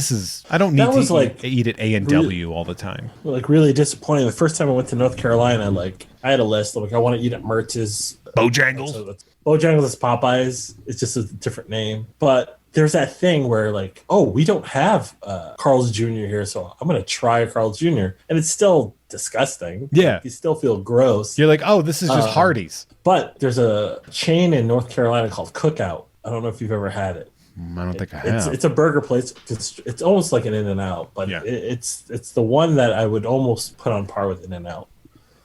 I don't need to eat at A&W all the time. Like really disappointing. The first time I went to North Carolina, like I had a list. Like I want to eat at Mertz's. Bojangles. Bojangles is Popeyes. It's just a different name. But there's that thing where like, oh, we don't have Carl's Jr. here, so I'm going to try a Carl's Jr. And it's still disgusting. Yeah. Like, you still feel gross. You're like, oh, this is just Hardee's. But there's a chain in North Carolina called Cookout. I don't know if you've ever had it. I don't think I have. It's a burger place. It's almost like an In-N-Out, but it's the one that I would almost put on par with In-N-Out.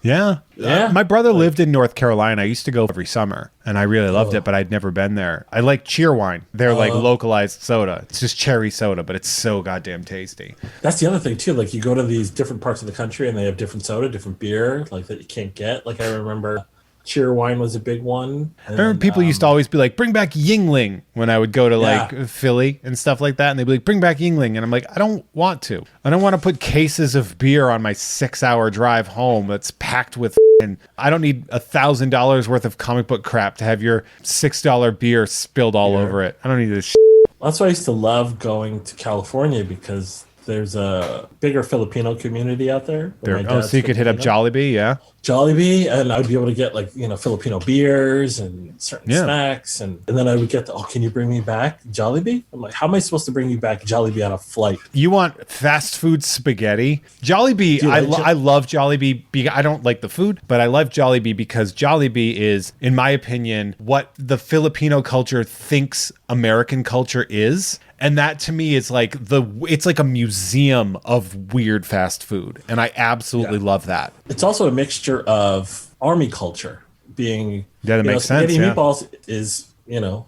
Yeah. Yeah. My brother lived in North Carolina. I used to go every summer, and I really loved it, but I'd never been there. I like Cheerwine. They're like localized soda. It's just cherry soda, but it's so goddamn tasty. That's the other thing too. Like you go to these different parts of the country and they have different soda, different beer, like that you can't get. Like I remember Cheerwine was a big one. I remember people used to always be like, bring back Yingling when I would go to like Philly and stuff like that. And they'd be like, bring back Yingling. And I'm like, I don't want to. I don't want to put cases of beer on my 6-hour drive home that's packed with and I don't need $1,000 worth of comic book crap to have your $6 beer spilled all over it. I don't need this shit. That's why I used to love going to California because there's a bigger Filipino community out there. Oh, so you could hit up Jollibee, yeah? Jollibee, and I'd be able to get like, Filipino beers and certain snacks. And then I would get can you bring me back Jollibee? I'm like, how am I supposed to bring you back Jollibee on a flight? You want fast food spaghetti? Jollibee, I love Jollibee. I don't like the food, but I love Jollibee because Jollibee is, in my opinion, what the Filipino culture thinks American culture is. And that to me is like it's like a museum of weird fast food. And I absolutely love that. It's also a mixture of army culture being, that makes sense. Spaghetti meatballs is,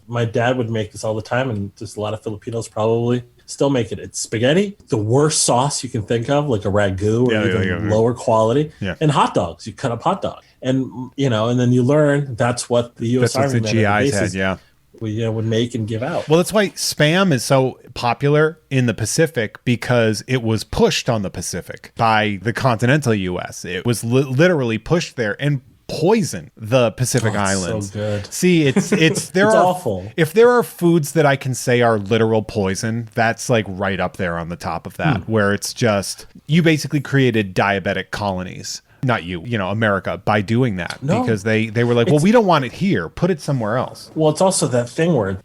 my dad would make this all the time. And just a lot of Filipinos probably still make it. It's spaghetti, the worst sauce you can think of, like a ragu or even lower quality, and hot dogs. You cut up hot dog. And, and then you learn that's what the U.S. Army the GIs had, we would make and give out. Well, that's why Spam is so popular in the Pacific because it was pushed on the Pacific by the continental U.S. It was literally pushed there and poisoned the Pacific Islands. So good. See, it's it's awful. If there are foods that I can say are literal poison, that's like right up there on the top of that, where it's just you basically created diabetic colonies. Not you, America, by doing that. Because they were like, well, we don't want it here. Put it somewhere else. Well, it's also that thing where,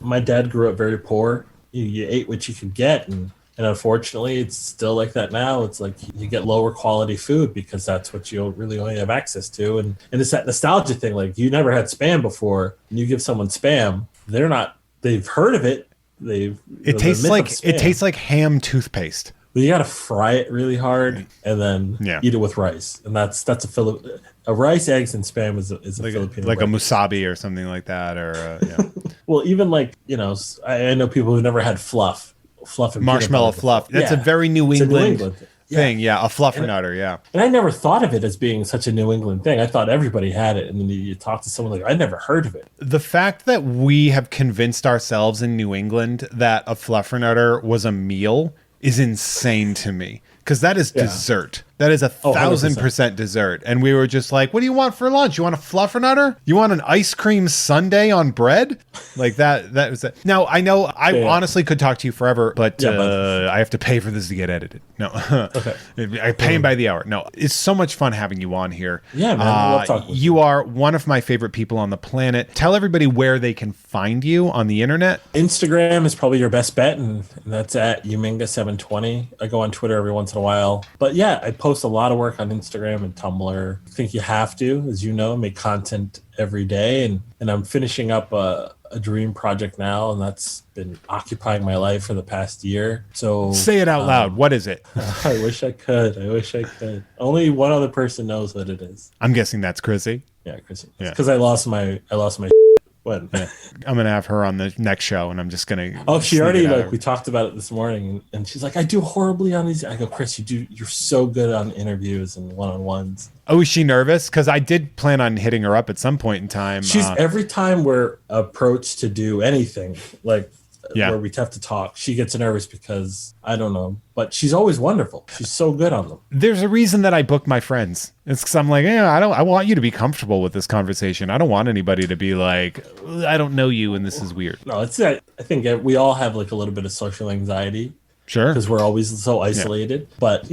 my dad grew up very poor. You ate what you could get. And unfortunately, it's still like that now. It's like you get lower quality food because that's what you really only have access to. And it's that nostalgia thing. Like you never had Spam before. And you give someone Spam, they've heard of it. It tastes like ham toothpaste. But you got to fry it really hard and then eat it with rice. And that's a rice, eggs, and Spam is a like Filipino like breakfast. A musabi or something like that. Or Well, even like, I know people who never had fluff and marshmallow fluff. That's a very New England thing. Yeah, a fluffernutter. Yeah. And I never thought of it as being such a New England thing. I thought everybody had it. And then you talk to someone like, I never heard of it. The fact that we have convinced ourselves in New England that a fluffernutter was a meal is insane to me because that is dessert. That is 1,000% dessert. And we were just like, what do you want for lunch? You want a fluffernutter? You want an ice cream sundae on bread? Like that was it. Now, I know I honestly could talk to you forever, but I have to pay for this to get edited. No. Okay. I pay him by the hour. No. It's so much fun having you on here. Yeah, man. I love talking with you. You are one of my favorite people on the planet. Tell everybody where they can find you on the internet. Instagram is probably your best bet, and that's at Uminga720. I go on Twitter every once in a while. But yeah, I post a lot of work on Instagram and Tumblr. I think you have to, as you know, make content every day. And I'm finishing up a dream project now, and that's been occupying my life for the past year. So say it out loud. What is it? I wish I could. Only one other person knows what it is. I'm guessing that's Chrissy. Yeah, Chrissy. Because I lost my When? Yeah. I'm gonna have her on the next show, and I'm just gonna. Oh, she already we talked about it this morning, and she's like, "I do horribly on these." I go, "Chris, you're so good on interviews and one-on-ones." Oh, is she nervous? Because I did plan on hitting her up at some point in time. She's every time we're approached to do anything where we have to talk, she gets nervous because I don't know, but she's always wonderful. She's so good on them. There's a reason that I book my friends. It's because I'm like, I want you to be comfortable with this conversation. I don't want anybody to be like, I don't know you and this is weird. No, it's I think we all have like a little bit of social anxiety. Sure. Because we're always so isolated. Yeah. But,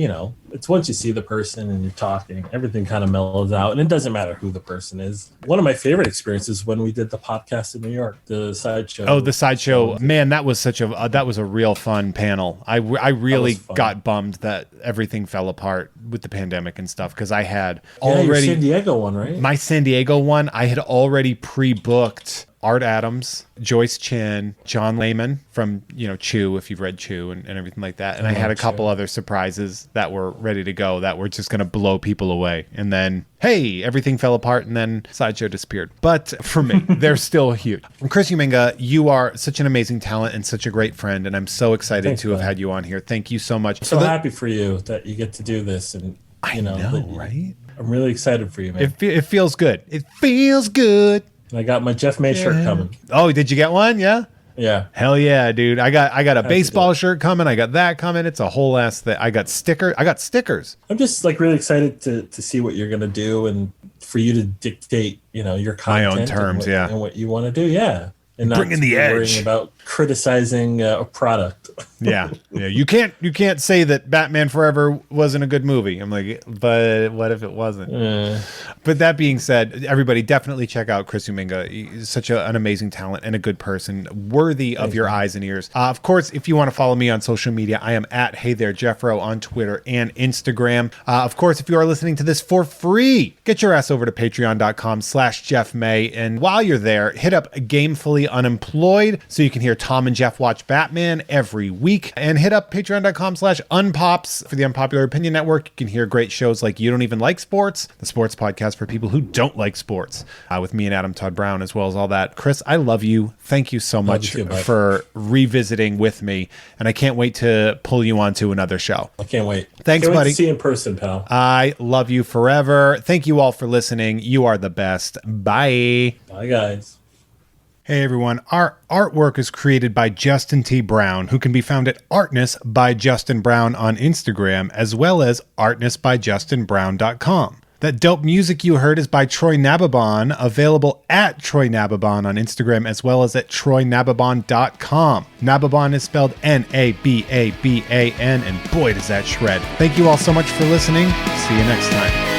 it's once you see the person and you're talking, everything kind of mellows out. And it doesn't matter who the person is. One of my favorite experiences when we did the podcast in New York, the sideshow. Oh, the sideshow. Man, that was that was a real fun panel. I really got bummed that everything fell apart with the pandemic and stuff because I had already. Your San Diego one, right? My San Diego one, I had already pre-booked Art Adams, Joyce Chin, John Layman from, Chew, if you've read Chew and everything like that. And I had a couple other surprises that were ready to go that were just going to blow people away. And then, hey, everything fell apart and then Sideshow disappeared. But for me, they're still huge. And Chris Uminga, you are such an amazing talent and such a great friend. And I'm so excited to have had you on here. Thank you so much. I'm so happy for you that you get to do this. And I know, right? I'm really excited for you, man. It feels good. It feels good. I got my Jeff May shirt coming. Oh, did you get one? Yeah? Yeah. Hell yeah, dude. I got a baseball shirt coming. I got that coming. It's a whole ass thing. I got stickers. I'm just really excited to see what you're going to do and for you to dictate, your content. My own terms, and what you want to do. Yeah. And not bringing the edge. Worrying about criticizing a product. Yeah. You can't say that Batman Forever wasn't a good movie. I'm like, but what if it wasn't? But that being said, everybody definitely check out Chris Uminga. He's such an amazing talent and a good person, worthy of your eyes and ears. Of course, if you want to follow me on social media, I am at Hey There Jeffro on Twitter and Instagram. Of course, if you are listening to this for free, get your ass over to patreon.com/Jeff May. And while you're there, hit up Gamefully Unemployed so you can hear Tom and Jeff watch Batman every week, and hit up patreon.com/unpops for the Unpopular Opinion Network. You can hear great shows like You Don't Even Like Sports, the sports podcast for people who don't like sports, with me and Adam Todd Brown, as well as all that. Chris, I love you. Thank you so much for revisiting with me, and I can't wait to pull you onto another show. I can't wait. Thanks, buddy. To see you in person, pal. I love you forever. Thank you all for listening. You are the best. Bye. Bye, guys. Hey everyone, our artwork is created by Justin T. Brown, who can be found at Artness by Justin Brown on Instagram, as well as artnessbyjustinbrown.com. That dope music you heard is by Troy Nababon, available at Troy Nababon on Instagram, as well as at troynababon.com. Nababon is spelled Nababan, and boy does that shred. Thank you all so much for listening. See you next time.